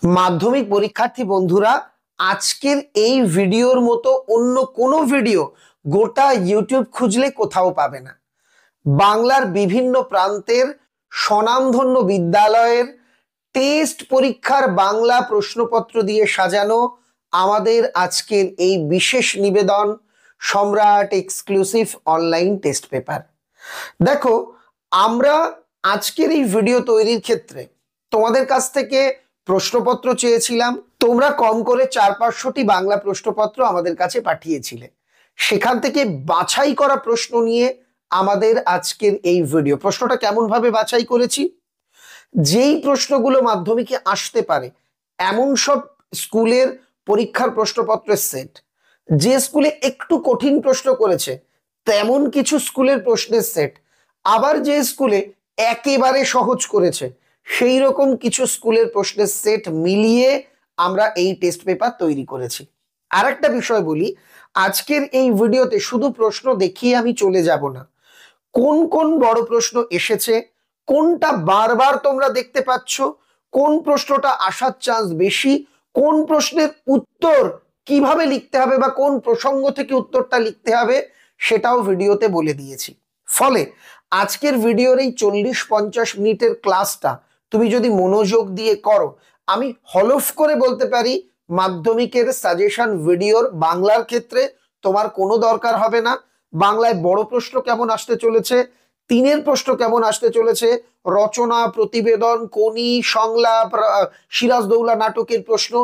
মাধ্যমিক পরীক্ষার্থী বন্ধুরা, আজকের এই ভিডিওর মতো অন্য কোনো ভিডিও গোটা ইউটিউব খুঁজলে কোথাও পাবে না। বাংলার বিভিন্ন প্রান্তের স্বনামধন্য বিদ্যালয়ের টেস্ট পরীক্ষার বাংলা প্রশ্নপত্র দিয়ে সাজানো আমাদের আজকের এই বিশেষ নিবেদন সম্রাট এক্সক্লুসিভ অনলাইন টেস্ট পেপার। দেখো, আমরা আজকের এই ভিডিও তৈরির ক্ষেত্রে তোমাদের কাছ থেকে প্রশ্নপত্র চেয়েছিলাম। তোমরা কম করে 400-500টি বাংলা প্রশ্নপত্র আমাদের কাছে পাঠিয়েছিলে। সেখান থেকে বাছাই করা প্রশ্ন নিয়ে আমাদের আজকের এই ভিডিও। প্রশ্নটা কেমন ভাবে বাছাই করেছি, যেই প্রশ্নগুলো মাধ্যমিকে আসতে পারে এমন সব স্কুলের পরীক্ষার প্রশ্নপত্রের সেট, যে স্কুলে একটু কঠিন প্রশ্ন করেছে তেমন কিছু স্কুলের প্রশ্নের সেট, আবার যে স্কুলে একেবারে সহজ করেছে সেই রকম কিছু স্কুলের প্রশ্নের সেট মিলিয়ে আমরা এই টেস্ট পেপার তৈরি করেছি। আর একটা বিষয় বলি, আজকের এই ভিডিওতে শুধু প্রশ্ন দেখিয়ে আমি চলে যাব না। কোন কোন বড় প্রশ্ন এসেছে, কোনটা বারবার তোমরা দেখতে পাচ্ছ, কোন প্রশ্নটা আসার চান্স বেশি, কোন প্রশ্নের উত্তর কিভাবে লিখতে হবে বা কোন প্রসঙ্গ থেকে উত্তরটা লিখতে হবে সেটাও ভিডিওতে বলে দিয়েছি। ফলে আজকের ভিডিওর এই 40-50 মিনিটের ক্লাসটা তুমি যদি মনোযোগ দিয়ে করো, আমি হলফ করে বলতে পারি মাধ্যমিকের সাজেশন ভিডিওর বাংলার ক্ষেত্রে তোমার কোনো দরকার হবে না। বাংলায় বড় প্রশ্ন কেমন আসতে চলেছে, তিনের প্রশ্ন কেমন আসতে চলেছে, রচনা, প্রতিবেদন, কোনি, সংলাপ, সিরাজদৌল্লা নাটকের প্রশ্ন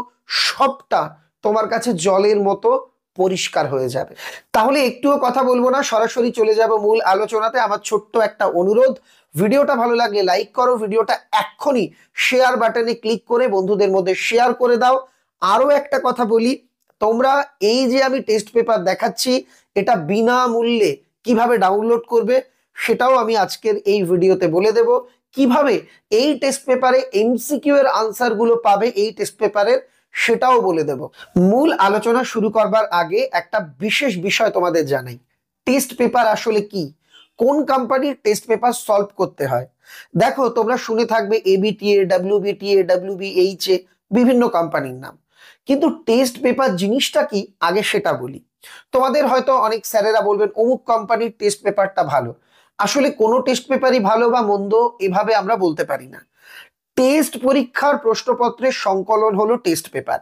সবটা তোমার কাছে জলের মতো পরিষ্কার হয়ে যাবে। তাহলে একটুও কথা বলবো না, সরাসরি চলে যাব মূল আলোচনাতে। আমার ছোট্ট একটা অনুরোধ, ভিডিওটা ভালো লাগলে লাইক করো, ভিডিওটা এক্ষুনি শেয়ার বাটনে ক্লিক করে বন্ধুদের মধ্যে শেয়ার করে দাও। আরো একটা কথা বলি, তোমরা এই যে আমি টেস্ট পেপার দেখাচ্ছি এটা বিনামূল্যে কিভাবে ডাউনলোড করবে সেটাও আমি আজকের এই ভিডিওতে বলে দেব। কিভাবে এই টেস্ট পেপারে এমসিকিউ এর আনসার গুলো পাবে এই টেস্ট পেপারের সেটাও বলে দেব। মূল আলোচনা শুরু করবার আগে একটা বিশেষ বিষয় তোমাদের জানাই। টেস্ট পেপার আসলে কি, কোন কোম্পানির টেস্ট পেপার সলভ করতে হয়। দেখো, তোমরা শুনে থাকবে এবিটিএ, ডাব্লিউবিটিএ, ডাব্লিউবিএইচএ, বিভিন্ন কোম্পানির নাম। কিন্তু টেস্ট পেপার জিনিসটা কি আগে সেটা বলি। তোমাদের হয়তো অনেক স্যারেরা বলবেন অমুক কোম্পানির টেস্ট পেপারটা ভালো। আসলে কোনো টেস্ট পেপারই ভালো বা মন্দ এভাবে আমরা বলতে পারি না। টেস্ট পরীক্ষার প্রশ্নপত্রের সংকলন হলো টেস্ট পেপার,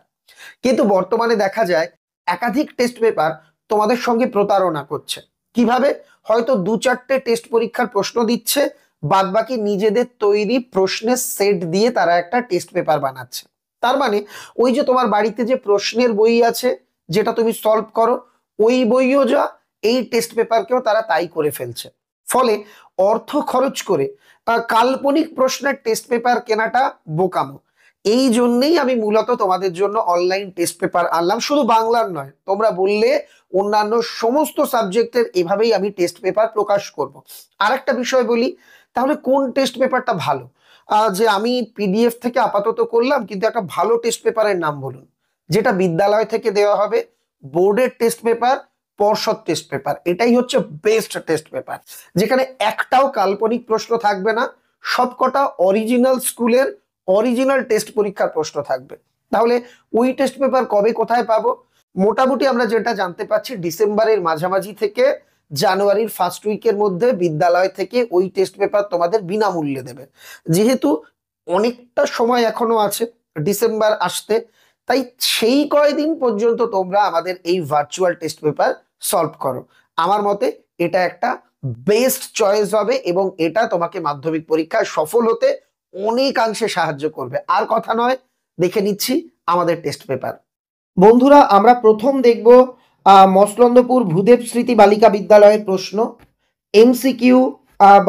কিন্তু বর্তমানে দেখা যায় একাধিক টেস্ট পেপার তোমাদের সঙ্গে প্রতারণা করছে। কিভাবে? হয়তো 2-4টে টেস্ট পরীক্ষার প্রশ্ন দিচ্ছে, বাদ বাকি নিজেদের তৈরি প্রশ্নের সেট দিয়ে তারা একটা টেস্ট পেপার বানাচ্ছে। তার মানে ওই যে তোমার বাড়িতে যে প্রশ্নের বই আছে যেটা তুমি সলভ করো, ওই বইও যা, এই টেস্ট পেপারকেও তারা তাই করে ফেলছে। ফলে অর্থ খরচ করে কাল্পনিক প্রশ্নের টেস্ট পেপার কেনাটা বোকামো। এই জন্যই আমি মূলত তোমাদের জন্য অনলাইন টেস্ট পেপার আনলাম। শুধু বাংলার নয়, তোমরা বললে অন্যান্য সমস্ত সাবজেক্টের এভাবেই আমি টেস্ট পেপার প্রকাশ করব। আর একটা বিষয় বলি, তাহলে কোন টেস্ট পেপারটা ভালো? যে আমি পিডিএফ থেকে আপাতত করলাম, কিন্তু একটা ভালো টেস্ট পেপারের নাম বলুন, যেটা বিদ্যালয় থেকে দেওয়া হবে, বোর্ডের টেস্ট পেপার, পর্ষদ টেস্ট পেপার। এটাই হচ্ছে বেস্ট টেস্ট পেপার, যেখানে একটাও কাল্পনিক প্রশ্ন থাকবে না, সবকটা অরিজিনাল স্কুলের অরিজিনাল টেস্ট পরীক্ষার প্রশ্ন থাকবে। তাহলে ওই টেস্ট পেপার কবে কোথায় পাবো? মোটামুটি আমরা যেটা জানতে পারছি, ডিসেম্বরের মাঝামাঝি থেকে জানুয়ারির ফার্স্ট উইকের মধ্যে বিদ্যালয় থেকে ওই টেস্ট পেপার তোমাদের বিনামূল্যে দেবে। যেহেতু অনেকটা সময় এখনো আছে ডিসেম্বর আসতে, তাই সেই কয়দিন পর্যন্ত তোমরা আমাদের এই ভার্চুয়াল টেস্ট পেপার সলভ করো। আমার মতে এটা একটা বেস্ট চয়েস হবে এবং এটা তোমাকে মাধ্যমিক পরীক্ষায় সফল হতে অনেকাংশে সাহায্য করবে। আর কথা নয়, দেখে নিচ্ছি আমাদের টেস্ট পেপার। বন্ধুরা, আমরা প্রথম দেখব মসলন্দপুর ভূদেব স্মৃতি বালিকা বিদ্যালয়ের প্রশ্ন। এমসিকিউ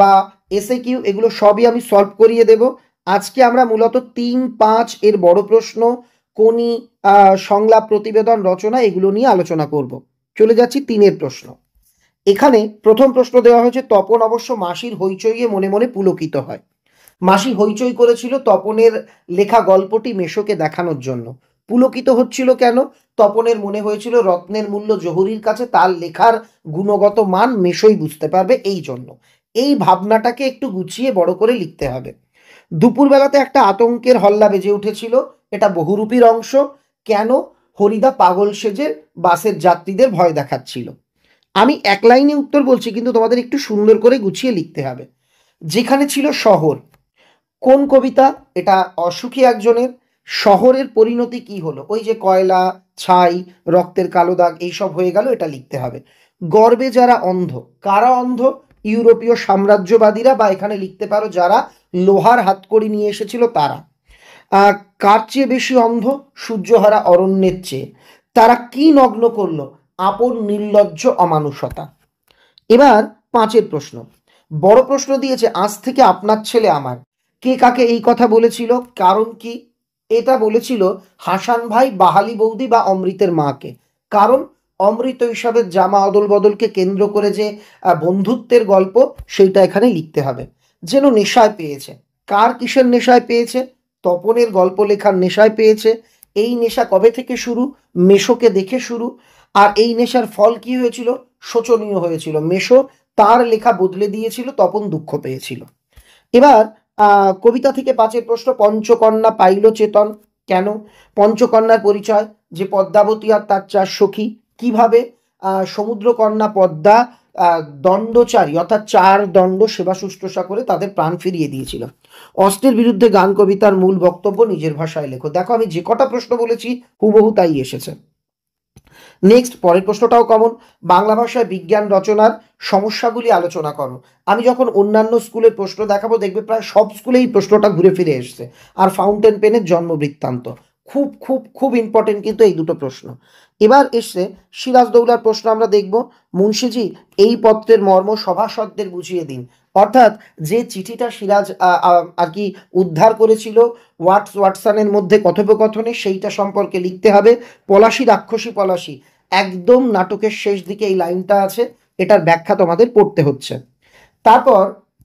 বা এসএকিউ এগুলো সবই আমি সলভ করিয়ে দেব। আজকে আমরা মূলত 3-5 এর বড় প্রশ্ন, কোনি, সংলাপ, প্রতিবেদন, রচনা এগুলো নিয়ে আলোচনা করব। চলে যাচ্ছি 3-এর প্রশ্ন। এখানে প্রথম প্রশ্ন দেওয়া হয়েছে, তপন অবশ্য মাসির হইচইয়ে মনে মনে পুলকিত হয়। মাসি হইচই করেছিল তপনের লেখা গল্পটি মেশোকে দেখানোর জন্য। পুলকিত হচ্ছিল কেন? তপনের মনে হয়েছিল রত্নের মূল্য জহুরির কাছে, তার লেখার গুণগত মান মেশোই বুঝতে পারবে, এই জন্য। এই ভাবনাটাকে একটু গুছিয়ে বড় করে লিখতে হবে। দুপুরবেলাতে একটা আতঙ্কের হল্লা বেজে উঠেছিল, এটা বহুরূপীর অংশ। কেন? হরিদা পাগল সেজে বাসের যাত্রীদের ভয় দেখাচ্ছিল। আমি এক লাইনে উত্তর বলছি, কিন্তু তোমাদের একটু সুন্দর করে গুছিয়ে লিখতে হবে। যেখানে ছিল শহর, কোন কবিতা? এটা অসুখী একজনের। শহরের পরিণতি কি হলো? ওই যে কয়লা, ছাই, রক্তের কালো দাগ, এইসব হয়ে গেল, এটা লিখতে হবে। গর্বে যারা অন্ধ, কারা অন্ধ? ইউরোপীয় সাম্রাজ্যবাদীরা, বা এখানে লিখতে পারো যারা লোহার হাতকড়ি নিয়ে এসেছিল তারা। কার চেয়ে বেশি অন্ধ? সূর্যহারা অরণ্যের চেয়ে। তারা কি নগ্ন করলো? আপন নির্লজ্জ অমানুষতা। এবার 5 প্রশ্ন, বড় প্রশ্ন দিয়েছে, আজ থেকে আপনার ছেলে আমার। কে কাকে এই কথা বলেছিল? কারণ কি? এটা বলেছিল হাসান ভাই, বাহালি বৌদি বা অমৃতের মাকে। কারণ অমৃত হিসাবের জামা অদল বদলকে কেন্দ্র করে যে বন্ধুত্বের গল্প, সেইটা এখানে লিখতে হবে। যেন নেশায় পেয়েছে। কার কিসের নেশায় পেয়েছে? তপনের গল্প লেখার নেশায় পেয়েছে। এই নেশা কবে থেকে শুরু? মেশোকে দেখে শুরু। আর এই নেশার ফল কি হয়েছিল? শোচনীয় হয়েছিল। মেশো তার লেখা বদলে দিয়েছিল, তপন দুঃখ পেয়েছিল। এবার কবিতা থেকে 5 প্রশ্ন, পঞ্চকন্যা পাইল চেতন। কেন? পঞ্চকন্যার পরিচয়, যে পদ্মাবতী আর তার 4 সখী। কিভাবে? সমুদ্রকন্যা পদ্মা দণ্ডচারী অর্থাৎ 4 দণ্ড সেবা শুশ্রূষা করে তাদের প্রাণ ফিরিয়ে দিয়েছিল। অস্ত্রের বিরুদ্ধে গান কবিতার মূল বক্তব্য, নিজের ভাষায় লেখো। দেখো আমি যে কটা প্রশ্ন বলেছি হুবহু তাই এসেছে। নেক্সট, পরের প্রশ্নটাও কমন। বাংলা ভাষায় বিজ্ঞান রচনার সমস্যাগুলি আলোচনা করো। আমি যখন অন্যান্য স্কুলের প্রশ্ন দেখাবো, দেখবে প্রায় সব স্কুলে এই প্রশ্নটা ঘুরে ফিরে এসছে। আর ফাউন্টেন পেনের জন্ম বৃত্তান্ত, খুব খুব খুব ইম্পর্টেন্ট কিন্তু এই দুটো প্রশ্ন। এবার এসছে সিরাজদৌলার প্রশ্ন, আমরা দেখব। মুন্সিজি, এই পত্রের মর্ম সভাসদদের বুঝিয়ে দিন। অর্থাৎ যে চিঠিটা সিরাজ আর কি উদ্ধার করেছিল ওয়াটসনের মধ্যে কথোপকথনে, সেইটা সম্পর্কে লিখতে হবে। পলাশী রাক্ষসী পলাশী, একদম নাটকের শেষ দিকে এই লাইনটা আছে, এটার ব্যাখ্যা তোমাদের পড়তে হচ্ছে। তারপর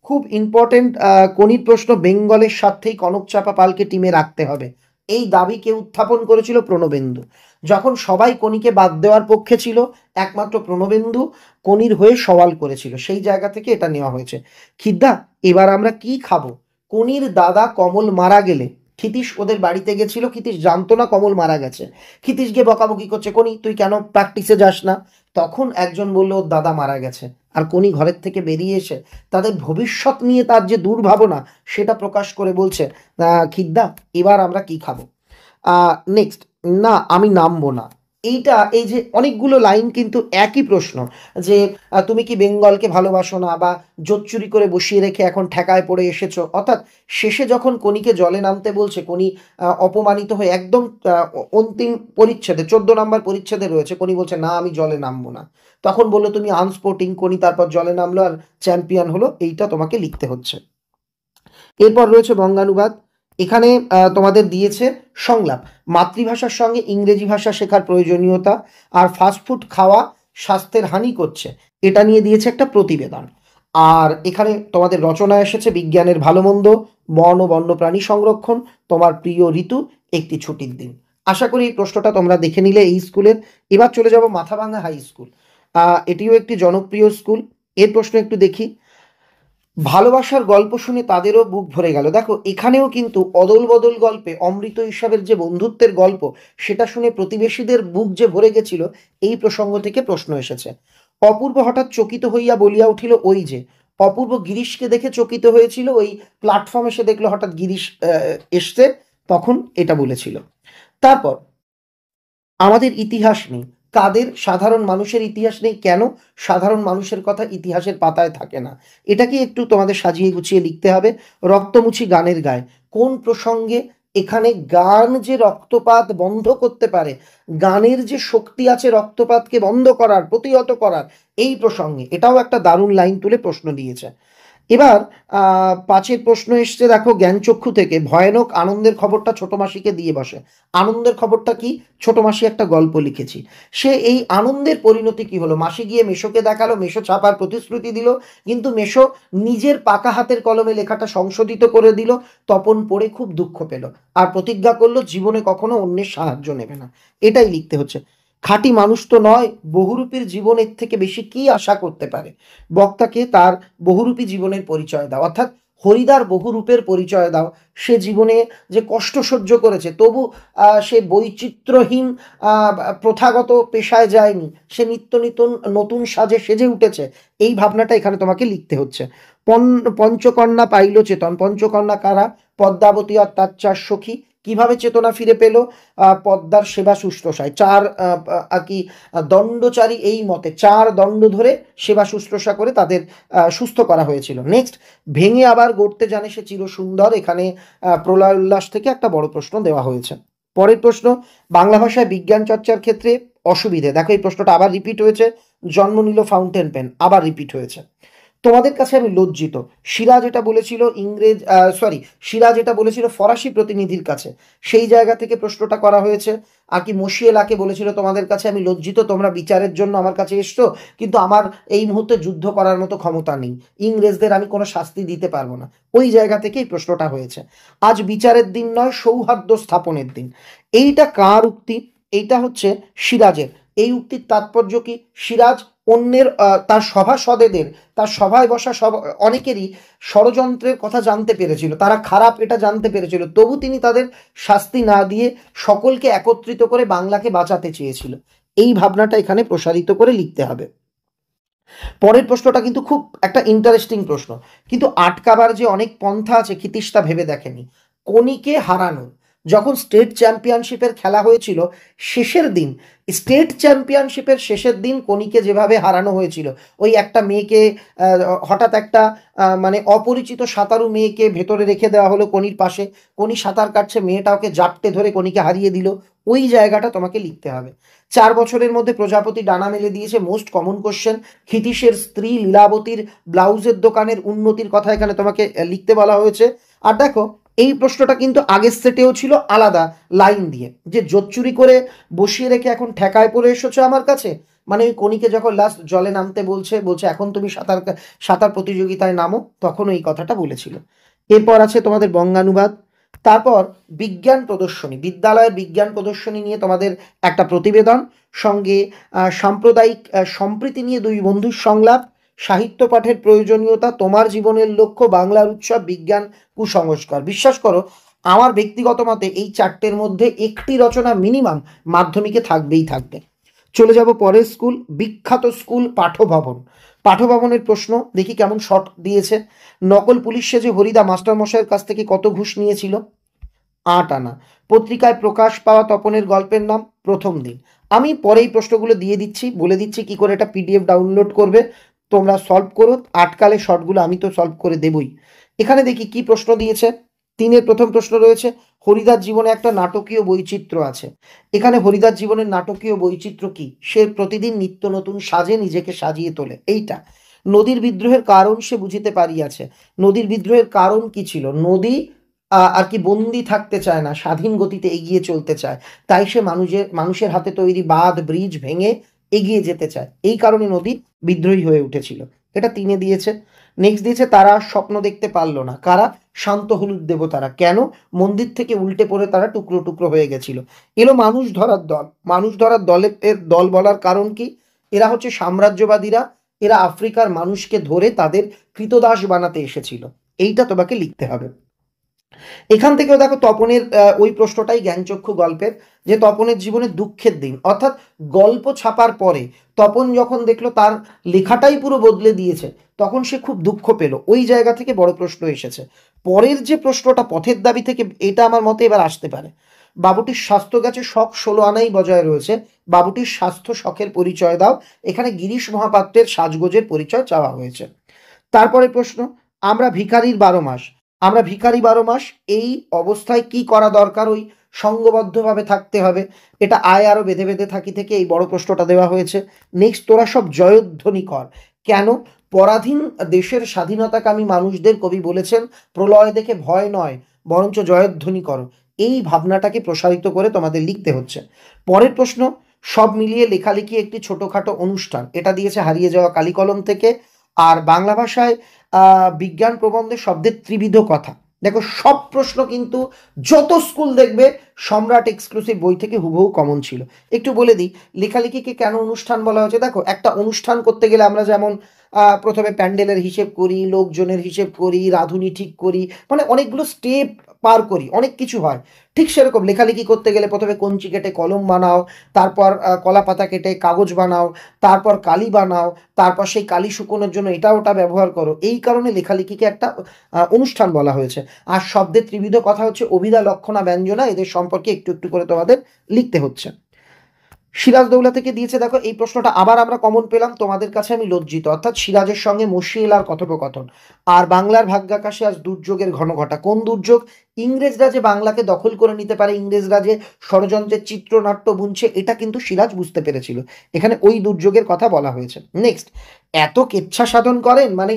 খুব ইম্পর্টেন্ট কোনির প্রশ্ন, বেঙ্গলের স্বার্থেই কনক চাপা পালকে টিমে রাখতে হবে। এই দাবি কে উত্থাপন করেছিল? প্রণবেন্দু। যখন সবাই কোনিকে বাদ দেওয়ার পক্ষে ছিল, একমাত্র প্রণবেন্দু কোনির হয়ে সওয়াল করেছিল, সেই জায়গা থেকে এটা নেওয়া হয়েছে। খিদ্দা, এবার আমরা কি খাবো? কোনির দাদা কমল মারা গেলে ক্ষিতীশ ওদের বাড়িতে গেছিল। ক্ষিতীশ জানতো না কমল মারা গেছে। ক্ষিতীশ গিয়ে বকাবকি করছে, কোনি তুই কেন প্র্যাকটিসে যাস না? তখন একজন বলল ওর দাদা মারা গেছে। আর কোনি ঘরের থেকে বেরিয়ে এসে তাদের ভবিষ্যৎ নিয়ে তার যে দুর্ভাবনা, সেটা প্রকাশ করে বলছে, খিদ্দা এবার আমরা কি খাবো? নেক্সট, না আমি নামবো না। এইটা, এই যে অনেকগুলো লাইন কিন্তু একই প্রশ্ন, যে তুমি কি বেঙ্গলকে ভালোবাসো না, বা জোট চুরি করে বসিয়ে রেখে এখন ঠেকায় পড়ে এসেছো। অর্থাৎ শেষে যখন কোনিকে জলে নামতে বলছে, কোনি অপমানিত হয়ে একদম অন্তিম পরিচ্ছেদে 14 নম্বর পরিচ্ছেদে রয়েছে, কোনি বলছে না আমি জলে নামবো না। তখন বললো তুমি আনস্পোর্টিং। কোনি তারপর জলে নামলো আর চ্যাম্পিয়ন হলো। এইটা তোমাকে লিখতে হচ্ছে। এরপর রয়েছে বঙ্গানুবাদ। এখানে তোমাদের দিয়েছে সংলাপ, মাতৃভাষার সঙ্গে ইংরেজি ভাষা শেখার প্রয়োজনীয়তা, আর ফাস্টফুড খাওয়া স্বাস্থ্যের হানি করছে, এটা নিয়ে দিয়েছে একটা প্রতিবেদন। আর এখানে তোমাদের রচনা এসেছে বিজ্ঞানের ভালো মন্দ, বন ও বন্যপ্রাণী সংরক্ষণ, তোমার প্রিয় ঋতু, একটি ছুটির দিন। আশা করি এই প্রশ্নটা তোমরা দেখে নিলে এই স্কুলের। এবার চলে যাব মাথাভাঙা হাই স্কুল। এটিও একটি জনপ্রিয় স্কুল। এর প্রশ্ন একটু দেখি। ভালোবাসার গল্প শুনে তাদেরও বুক ভরে গেল। দেখো এখানেও কিন্তু অদল বদল গল্পে অমৃত ঈশ্বরের যে বন্ধুত্বের গল্প, সেটা শুনে প্রতিবেশীদের বুক যে ভরে গেছিল, এই প্রসঙ্গ থেকে প্রশ্ন এসেছে। অপূর্ব হঠাৎ চকিত হইয়া বলিয়া উঠিল, ওই যে। অপূর্ব গিরিশকে দেখে চকিত হয়েছিল, ওই প্ল্যাটফর্মে সে দেখলো হঠাৎ গিরিশ এসছে, তখন এটা বলেছিল। তারপর আমাদের ইতিহাস নেই। কাদের? সাধারণ মানুষের ইতিহাস নেই। কেন? সাধারণ মানুষের কথা ইতিহাসের পাতায় থাকে না। এটাকে একটু তোমাদের সাজিয়ে গুছিয়ে লিখতে হবে। রক্তমুছি গানের গায়, কোন প্রসঙ্গে? এখানে গান যে রক্তপাত বন্ধ করতে পারে, গানের যে শক্তি আছে রক্তপাতকে বন্ধ করার, প্রতিহত করার, এই প্রসঙ্গে। এটাও একটা দারুণ লাইন তুলে প্রশ্ন দিয়েছে। এবার 5 প্রশ্ন এসছে, দেখো জ্ঞানচক্ষু থেকে, ভয়ানক আনন্দের খবরটা ছোট মাসিকে দিয়ে বসে। আনন্দের খবরটা কি? ছোট মাসি একটা গল্প লিখেছি। সে এই আনন্দের পরিণতি কি হলো? মাসি গিয়ে মেশোকে দেখালো, মেশো ছাপার প্রতিশ্রুতি দিল, কিন্তু মেশো নিজের পাকা হাতের কলমে লেখাটা সংশোধিত করে দিল। তপন পড়ে খুব দুঃখ পেল আর প্রতিজ্ঞা করলো জীবনে কখনো অন্যের সাহায্য নেবে না। এটাই লিখতে হচ্ছে। খাঁটি মানুষ তো নয়, বহুরূপীর জীবনের থেকে বেশি কি আশা করতে পারে? বক্তাকে তার বহুরূপী জীবনের পরিচয় দাও। অর্থাৎ হরিদার বহু রূপের পরিচয় দাও। সে জীবনে যে কষ্ট সহ্য করেছে, তবু সে বৈচিত্র্যহীন প্রথাগত পেশায় যায়নি, সে নিত্য নতুন নতুন সাজে সেজে উঠেছে। এই ভাবনাটা এখানে তোমাকে লিখতে হচ্ছে। পঞ্চকন্যা পাইল চেতন। পঞ্চকন্যা কারা? পদ্মাবতী আর তার 4 সখী। কিভাবে চেতনা ফিরে পেল? পদ্মার সেবা শুশ্রূষায়। 4 আর কি দণ্ডচারী, এই মতে 4 দণ্ড ধরে সেবা শুশ্রূষা করে তাদের সুস্থ করা হয়েছিল। নেক্সট, ভেঙে আবার গড়তে জানে সে চির সুন্দর। এখানে প্রলয় উল্লাস থেকে একটা বড় প্রশ্ন দেওয়া হয়েছে। পরের প্রশ্ন, বাংলা ভাষায় বিজ্ঞান চর্চার ক্ষেত্রে অসুবিধে। দেখো এই প্রশ্নটা আবার রিপিট হয়েছে। জন্ম নিল ফাউন্টেন পেন, আবার রিপিট হয়েছে। তোমাদের কাছে আমি লজ্জিত। সিরাজ এটা বলেছিল সিরাজ এটা বলেছিল ফরাসি প্রতিনিধির কাছে, সেই জায়গা থেকে প্রশ্নটা করা হয়েছে। আর কি মশিয়েলাকে বলেছিল তোমাদের কাছে আমি লজ্জিত, তোমরা বিচারের জন্য আমার কাছে এসছো, কিন্তু আমার এই মুহূর্তে যুদ্ধ করার মতো ক্ষমতা নেই, ইংরেজদের আমি কোনো শাস্তি দিতে পারবো না। ওই জায়গা থেকে এই প্রশ্নটা হয়েছে। আজ বিচারের দিন নয়, সৌহার্দ্য স্থাপনের দিন। এইটা কার উক্তি? এইটা হচ্ছে সিরাজের। এই উক্তির তাৎপর্য কি? সিরাজ অন্যের তার সভাসদেদের, তার সভায় বসা সব অনেকেরই ষড়যন্ত্রের কথা জানতে পেরেছিল, তারা খারাপ এটা জানতে পেরেছিল, তবু তিনি তাদের শাস্তি না দিয়ে সকলকে একত্রিত করে বাংলাকে বাঁচাতে চেয়েছিল। এই ভাবনাটা এখানে প্রসারিত করে লিখতে হবে। পরের প্রশ্নটা কিন্তু খুব একটা ইন্টারেস্টিং প্রশ্ন, কিন্তু আটকাবার যে অনেক পন্থা আছে ক্ষিতীশ তা ভেবে দেখেনি। কোনিকে হারানো, যখন স্টেট চ্যাম্পিয়নশিপের খেলা হয়েছিল শেষের দিন, স্টেট চ্যাম্পিয়নশিপের শেষের দিন কোনিকে যেভাবে হারানো হয়েছিল, ওই একটা মেয়েকে হঠাৎ একটা মানে অপরিচিত সাঁতারু মেয়েকে ভেতরে রেখে দেওয়া হলো কোনির পাশে, কোনি সাঁতার কাটছে, মেয়েটা ওকে জাপটে ধরে কোনিকে হারিয়ে দিল, ওই জায়গাটা তোমাকে লিখতে হবে। 4 বছরের মধ্যে প্রজাপতি ডানা মেলে দিয়েছে, মোস্ট কমন কোশ্চেন। ক্ষিতীশের স্ত্রী লীলাবতীর ব্লাউজের দোকানের উন্নতির কথা এখানে তোমাকে লিখতে বলা হয়েছে। আর দেখো এই প্রশ্নটা কিন্তু আগের সেটেও ছিল আলাদা লাইন দিয়ে, যে জোচ্চুরি করে বসিয়ে রেখে এখন ঠেকায় পড়ে এসেছো আমার কাছে, মানে ওই কণিকে যখন লাস্ট জলে নামতে বলছে এখন তুমি সাঁতার প্রতিযোগিতায় নামো, তখন এই কথাটা বলেছিল। এরপর আছে তোমাদের বঙ্গানুবাদ। তারপর বিজ্ঞান প্রদর্শনী, বিদ্যালয়ের বিজ্ঞান প্রদর্শনী নিয়ে তোমাদের একটা প্রতিবেদন, সঙ্গে সাম্প্রদায়িক সম্প্রীতি নিয়ে 2 বন্ধুর সংলাপ, সাহিত্য পাঠের প্রয়োজনীয়তা, তোমার জীবনের লক্ষ্য, বাংলার উৎসব, বিজ্ঞান, কুসংস্কার। বিশ্বাস করো আমার ব্যক্তিগত মতে এই 4টের মধ্যে একটি রচনা মিনিমাম মাধ্যমিকে থাকবেই থাকবে। চলে যাব পরের স্কুল, বিখ্যাত স্কুল পাঠভবন। পাঠভবনের প্রশ্ন দেখি কেমন শর্ট দিয়েছে। নকল পুলিশ সেজে হরিদা মাস্টারমশাইয়ের কাছ থেকে কত ঘুষ নিয়েছিল? 8 আনা। পত্রিকায় প্রকাশ পাওয়া তপনের গল্পের নাম? প্রথম দিন। আমি পরে এই প্রশ্নগুলো দিয়ে দিচ্ছি, বলে দিচ্ছি কি করে এটা পিডিএফ ডাউনলোড করবে, তোমরা সলভ করো। আটকালে শর্টগুলো আমি তো সলভ করে দেবই। এখানে দেখি কি প্রশ্ন দিয়েছে। 3-এর প্রথম প্রশ্ন রয়েছে, হরিদার জীবনে একটা নাটকীয় বৈচিত্র্য আছে। এখানে হরিদার জীবনের নাটকীয় বৈচিত্র্য কি? সে প্রতিদিন নিত্য নতুন সাজে নিজেকে সাজিয়ে তোলে, এইটা। নদীর বিদ্রোহের কারণ সে বুঝিতে পারিয়াছে। নদীর বিদ্রোহের কারণ কি ছিল? নদী আর কি বন্দি থাকতে চায় না, স্বাধীন গতিতে এগিয়ে চলতে চায়, তাই সে মানুষের হাতে তৈরি বাঁধ ব্রিজ ভেঙে এগিয়ে যেতে চায়, এই কারণে নদী বিদ্রোহী হয়ে উঠেছিল। এটা 3-এ দিয়েছে। নেক্সট দিয়েছে তারা স্বপ্ন দেখতে পারলো না। কারা? শান্ত হলুদ দেবতারা। কেন? মন্দির থেকে উল্টে পড়ে তারা টুকরো টুকরো হয়ে গেছিল। এলো মানুষ ধরার দল। মানুষ ধরার দল বলার কারণ কি? এরা হচ্ছে সাম্রাজ্যবাদীরা, এরা আফ্রিকার মানুষকে ধরে তাদের কৃতদাস বানাতে এসেছিল। এইটা তোমাকে লিখতে হবে। এখান থেকেও দেখো তপনের ওই প্রশ্নটাই জ্ঞানচক্ষু গল্পের, যে তপনের জীবনে দুঃখের দিন, অর্থাৎ গল্প ছাপার পরে তপন যখন দেখলো তার লেখাটাই পুরো বদলে দিয়েছে, তখন সে খুব দুঃখ পেল। ওই জায়গা থেকে বড় প্রশ্ন এসেছে। পরের যে প্রশ্নটা পথের দাবি থেকে, এটা আমার মতে এবার আসতে পারে। বাবুটির স্বাস্থ্য গেছে, শখ 16 আনাই বজায় রয়েছে। বাবুটির স্বাস্থ্য শখের পরিচয় দাও। এখানে গিরিশ মহাপাত্রের সাজগোজের পরিচয় চাওয়া হয়েছে। তারপরে প্রশ্ন, আমরা ভিখারির 12 মাস। আমরা ভিখারি 12 মাস, এই অবস্থায় কি করা দরকার? ওই সঙ্গবদ্ধভাবে থাকতে হবে। এটা আয় আরো বেঁধে বেঁধে থাকি থেকে এই বড় প্রশ্নটা দেওয়া হয়েছে। নেক্সট, তোরা সব জয়ধ্বনি কর। কেন? পরাধীন দেশের স্বাধীনতাকামী মানুষদের কবি বলেছেন প্রলয় দেখে ভয় নয়, বরঞ্চ জয়ধ্বনি করো। এই ভাবনাটাকে প্রসারিত করে তোমাদের লিখতে হচ্ছে। পরের প্রশ্ন, সব মিলিয়ে লেখালেখি একটি ছোটখাটো অনুষ্ঠান। এটা দিয়েছে হারিয়ে যাওয়া কালিকলম থেকে। আর বাংলা ভাষায় বিজ্ঞান প্রবন্ধে শব্দের ত্রিবিধ কথা। দেখো সব প্রশ্ন কিন্তু যত স্কুল দেখবে সম্রাট এক্সক্লুসিভ বই থেকে হুবহু কমন ছিল। একটু বলে দিই লেখালেখিকে কেন অনুষ্ঠান বলা হয়েছে। দেখো একটা অনুষ্ঠান করতে গেলে আমরা যেমন প্রথমে প্যান্ডেলের হিসেব করি, লোকজনের হিসেব করি, রাঁধুনি ঠিক করি, মানে অনেকগুলো স্টেপ পার করি, অনেক কিছু হয়। ঠিক সেরকম লেখালেখি করতে গেলে প্রথমে কঞ্চি কেটে কলম বানাও, তারপর কলা পাতা কেটে কাগজ বানাও, তারপর কালি বানাও, তারপর সেই কালি শুকোনোর জন্য এটা ওটা ব্যবহার করো। এই কারণে লেখালেখিকে একটা অনুষ্ঠান বলা হয়েছে। আর শব্দের ত্রিবিধ কথা হচ্ছে অভিধা, লক্ষণা, ব্যঞ্জনা, এদের সম্পর্কে একটু একটু করে তোমাদের লিখতে হচ্ছে। সিরাজদৌলা থেকে দিয়েছে, দেখো এই প্রশ্নটা আবার আমরা কমন পেলাম, তোমাদের কাছে আমি লজ্জিত, অর্থাৎ সিরাজের সঙ্গে মশিয়েলার কথোপকথন। আর বাংলার ভাগ্যাকাশে আজ দুর্যোগের ঘন ঘটা। কোন দুর্যোগ? ইংরেজরা যে বাংলাকে দখল করে নিতে পারে, ইংরেজরা যে ষড়যন্ত্রের চিত্রনাট্য বুনছে, এটা কিন্তু সিরাজ বুঝতে পেরেছিল। এখানে ওই দুর্যোগের কথা বলা হয়েছে। নেক্সট, এত কেচ্ছা সাধন করেন, মানে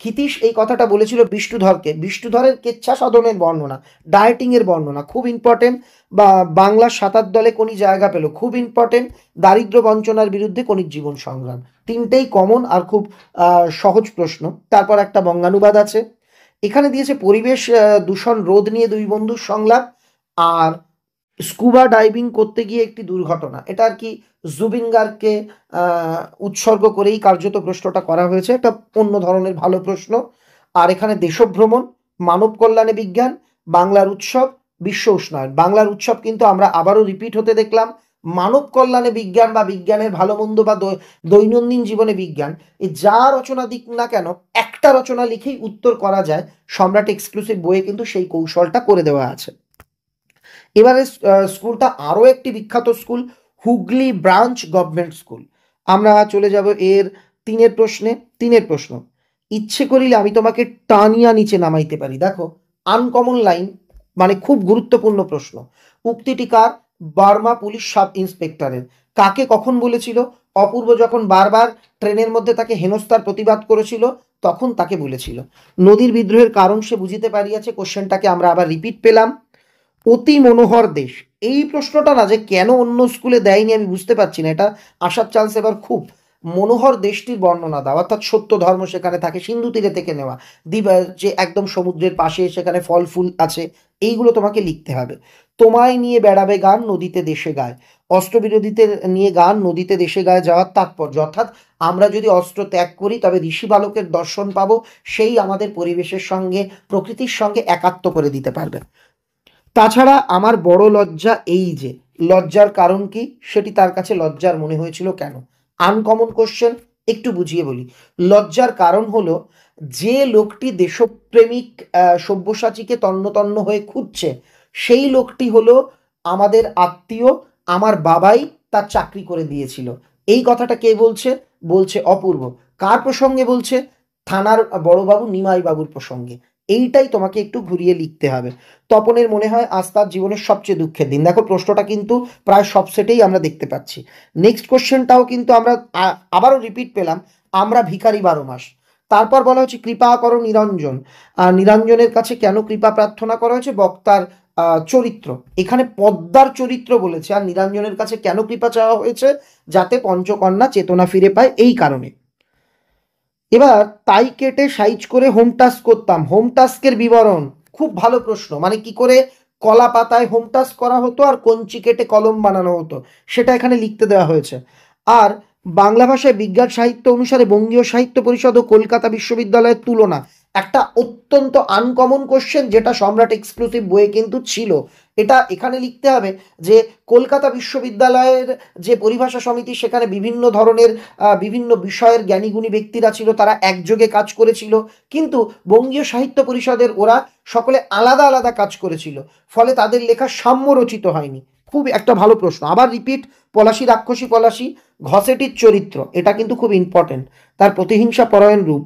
ক্ষিতীশ এই কথাটা বলেছিল বিষ্ণুধরকে। বিষ্ণুধরের কেচ্ছা সাধনের বর্ণনা, ডায়েটিং এর বর্ণনা, খুব ইম্পর্টেন্ট। বা বাংলার সাতার দলে কোনি জায়গা পেল, খুব ইম্পর্টেন্ট। দারিদ্র বঞ্চনার বিরুদ্ধে কোনির জীবন সংগ্রাম, তিনটেই কমন আর খুব সহজ প্রশ্ন। তারপর একটা বঙ্গানুবাদ আছে। এখানে দিয়েছে পরিবেশ দূষণ রোধ নিয়ে দুই বন্ধুর সংলাপ, আর স্কুবা ডাইভিং করতে গিয়ে একটি দুর্ঘটনা। এটা আর কি জুবিন গার্গকে উৎসর্গ করেই কার্যত প্রশ্নটা করা হয়েছে, একটা অন্য ধরনের ভালো প্রশ্ন। আর এখানে দেশভ্রমণ, মানব কল্যাণে বিজ্ঞান, বাংলার উৎসব, বিশ্ব উষ্ণায়ন। বাংলার উৎসব কিন্তু আমরা আবারও রিপিট হতে দেখলাম। মানব কল্যাণে বিজ্ঞান বা বিজ্ঞানের ভালো মন্দ বা দৈনন্দিন জীবনে বিজ্ঞান, এই যা রচনা দিক না কেন, একটা রচনা লিখেই উত্তর করা যায়। সম্রাট এক্সক্লুসিভ বইয়ে কিন্তু সেই কৌশলটা করে দেওয়া আছে। এবারে স্কুলটা আরও একটি বিখ্যাত school, Hooghly branch government school. আমরা চলে যাব এর তিনের প্রশ্নে। তিনের প্রশ্ন, ইচ্ছে করিলে আমি তোমাকে টানিয়া নিচে নামাইতে পারি। দেখো আনকমন লাইন, মানে খুব গুরুত্বপূর্ণ প্রশ্ন। উক্তিটি কার? বার্মা পুলিশ সাব ইন্সপেক্টরের। কাকে কখন বলেছিল? অপূর্ব যখন বারবার ট্রেনের মধ্যে তাকে হেনস্থার প্রতিবাদ করেছিল, তখন তাকে বলেছিল। নদীর বিদ্রোহের কারণ সে বুঝিতে পারিয়াছে, কোশ্চেনটাকে আমরা আবার রিপিট পেলাম। অতি মনোহর দেশ, এই প্রশ্নটা না যে কেন অন্য স্কুলে দেয়নি আমি বুঝতে পারছি না, এটা আসার চান্স এবার খুব। মনোহর দেশটির বর্ণনা দাও, অর্থাৎ সত্য ধর্ম সেখানে থাকে, সিন্ধু তীরে থেকে নেওয়া, দ্বীপ যে একদম সমুদ্রের পাশে, সেখানে ফল ফুল আছে, এইগুলো তোমাকে লিখতে হবে। তোমায় নিয়ে বেড়াবে গান, নদীতে দেশে গায়। অস্ত্রবিরোধীদের নিয়ে গান, নদীতে দেশে গায়ে যাওয়ার তাৎপর্য, অর্থাৎ আমরা যদি অস্ত্র ত্যাগ করি তবে ঋষি বালকের দর্শন পাবো, সেই আমাদের পরিবেশের সঙ্গে প্রকৃতির সঙ্গে একাত্ম করে দিতে পারবে। তাছাড়া আমার বড় লজ্জা এই যে, লজ্জার কারণ কি, সেটি তার কাছে লজ্জার মনে হয়েছিল কেন? আনকমন কোশ্চেন, একটু বুঝিয়ে বলি। লজ্জার কারণ হলো, যে লোকটি দেশপ্রেমিক সব্যসাচীকে তন্ন তন্ন হয়ে খুঁজছে, সেই লোকটি হলো আমাদের আত্মীয়, আমার বাবাই তার চাকরি করে দিয়েছিল। এই কথাটা কে বলছে? বলছে অপূর্ব। কার প্রসঙ্গে বলছে? থানার বড়বাবু নিমাই বাবুর প্রসঙ্গে। এইটাই তোমাকে একটু ঘুরিয়ে লিখতে হবে। তপনের মনে হয় আজ তার জীবনের সবচেয়ে দুঃখের দিন। দেখো প্রশ্নটা কিন্তু প্রায় সব সেটেই আমরা দেখতে পাচ্ছি। নেক্সট কোশ্চেনটাও কিন্তু আমরা আবারও রিপিট পেলাম, আমরা ভিখারি 12 মাস। তারপর বলা হচ্ছে কৃপা করো নিরঞ্জন। নিরঞ্জনের কাছে কেন কৃপা প্রার্থনা করা হয়েছে? বক্তার চরিত্র, এখানে পদ্মার চরিত্র বলেছে। আর নিরঞ্জনের কাছে কেন কৃপা চাওয়া হয়েছে? যাতে পঞ্চকন্যা চেতনা ফিরে পায়, এই কারণে। এবার তাই কেটে সাইজ করে হোম টাস্ক করতাম। হোম টাস্কের বিবরণ, খুব ভালো প্রশ্ন, মানে কি করে কলা পাতায় হোম টাস্ক করা হতো আর কঞ্চি কেটে কলম বানানো হতো, সেটা এখানে লিখতে দেওয়া হয়েছে। আর বাংলা ভাষায় বিজ্ঞান সাহিত্য অনুসারে বঙ্গীয় সাহিত্য পরিষদ ও কলকাতা বিশ্ববিদ্যালয়ের তুলনা, একটা অত্যন্ত আনকমন কোশ্চেন, যেটা সম্রাট এক্সক্লুসিভ বইয়ে কিন্তু ছিল। এটা এখানে লিখতে হবে যে কলকাতা বিশ্ববিদ্যালয়ের যে পরিভাষা সমিতি, সেখানে বিভিন্ন ধরনের বিভিন্ন বিষয়ের জ্ঞানীগুণী ব্যক্তিরা ছিল, তারা একযোগে কাজ করেছিল। কিন্তু বঙ্গীয় সাহিত্য পরিষদের ওরা সকলে আলাদা আলাদা কাজ করেছিল, ফলে তাদের লেখা সাম্য রচিত হয়নি। খুব একটা ভালো প্রশ্ন। আবার রিপিট, পলাশী রাক্ষসী পলাশী, ঘসেটির চরিত্র, এটা কিন্তু খুব ইম্পর্টেন্ট, তার প্রতিহিংসা পরায়ণ রূপ।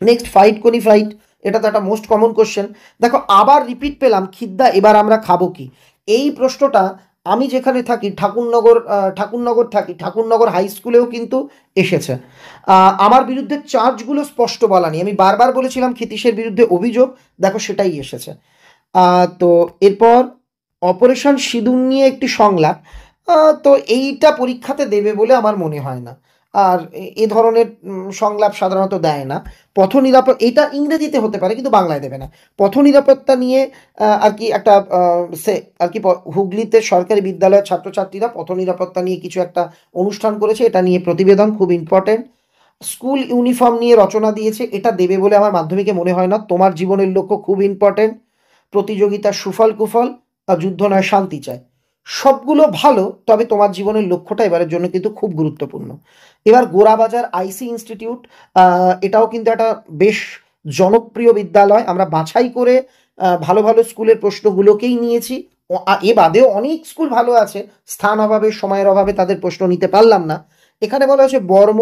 নেক্সট ফাইট কোনি ফাইট, এটা তো একটা মোস্ট কমন কোশ্চেন। দেখো আবার রিপিট পেলাম, খিদ্দা এবার আমরা খাবো কি। এই প্রশ্নটা আমি যেখানে থাকি ঠাকুরনগর থাকি, ঠাকুরনগর হাই স্কুলেও কিন্তু এসেছে। আমার বিরুদ্ধে চার্জগুলো স্পষ্ট বলা নেই, আমি বারবার বলেছিলাম ক্ষিতীশের বিরুদ্ধে অভিযোগ, দেখো সেটাই এসেছে। তো এরপর অপারেশন সিঁদুর নিয়ে একটি সংলাপ, তো এইটা পরীক্ষাতে দেবে বলে আমার মনে হয় না। আর এ ধরনের সংলাপ সাধারণত দেয় না। পথ নিরাপত্তা, এটা ইংরেজিতে হতে পারে কিন্তু বাংলায় দেবে না। পথ নিরাপত্তা নিয়ে আর কি একটা আর কি হুগলিতে সরকারি বিদ্যালয়ের ছাত্রছাত্রীরা পথ নিরাপত্তা নিয়ে কিছু একটা অনুষ্ঠান করেছে, এটা নিয়ে প্রতিবেদন, খুব ইম্পর্টেন্ট। স্কুল ইউনিফর্ম নিয়ে রচনা দিয়েছে, এটা দেবে বলে আমার মাধ্যমিকে মনে হয় না। তোমার জীবনের লক্ষ্য খুব ইম্পর্টেন্ট, প্রতিযোগিতার সুফল কুফল, যুদ্ধ নয় শান্তি চায়। সবগুলো ভালো, তবে তোমার জীবনের লক্ষ্যটা এবারের জন্য কিন্তু খুব গুরুত্বপূর্ণ। এবার গোরাবাজার আইসি ইনস্টিটিউট, এটাও কিন্তু একটা বেশ জনপ্রিয় বিদ্যালয়। আমরা বাছাই করে ভালো ভালো স্কুলের প্রশ্নগুলোকেই নিয়েছি। এ বাদেও অনেক স্কুল ভালো আছে, স্থান অভাবে সময়ের অভাবে তাদের প্রশ্ন নিতে পারলাম না। এখানে বলা হয়েছে বর্ম,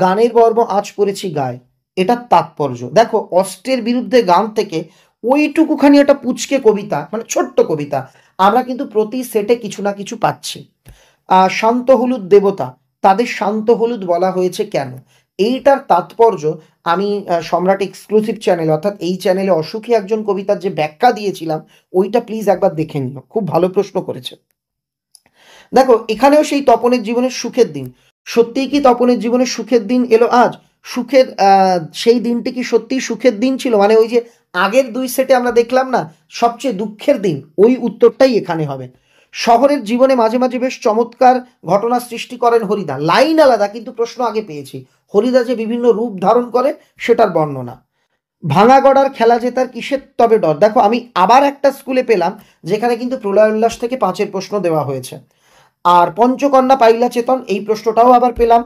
গানের বর্ম আজ পড়েছি গায়ে, এটার তাৎপর্য দেখো। অস্ট্রের বিরুদ্ধে গান থেকে ওইটুকুখানি একটা পুচকে কবিতা, মানে ছোট্ট কবিতা, আমরা কিন্তু প্রতি সেটে কিছু না কিছু পাচ্ছি। শান্ত হলুদ দেবতা, তাদের শান্ত হলুদ বলা হয়েছে কেন, এইটার তাৎপর্য আমি সম্রাট এক্সক্লুসিভ চ্যানেল, অর্থাৎ এই চ্যানেলে অসুখী একজন কবিতার যে ব্যাখ্যা দিয়েছিলাম, ওইটা প্লিজ একবার দেখে নিও, খুব ভালো প্রশ্ন করেছে। দেখো এখানেও সেই তপনের জীবনের সুখের দিন, সত্যিই কি তপনের জীবনের সুখের দিন এলো আজ? সুখের সেই দিনটি কি সত্যিই সুখের দিন ছিল? মানে ওই যে আগের দুই সেটে আমরা দেখলাম না সবচেয়ে দুঃখের দিন, ওই উত্তরটাই এখানে হবে। শহরের জীবনে মাঝে মাঝে বেশ চমৎকার ঘটনা সৃষ্টি করেন হরিদা, লাইন আলাদা কিন্তু প্রশ্ন আগে পেয়েছি। হরিদা যে বিভিন্ন রূপ ধারণ করে সেটার বর্ণনা। ভাঙা গড়ার খেলা জেতার কিসের তবে ডর, দেখো আমি আবার একটা স্কুলে পেলাম যেখানে কিন্তু প্রলয় উল্লাস থেকে 5-এর প্রশ্ন দেওয়া হয়েছে। আর পঞ্চকন্যা পাইলা চেতন, এই প্রশ্নটাও আবার পেলাম।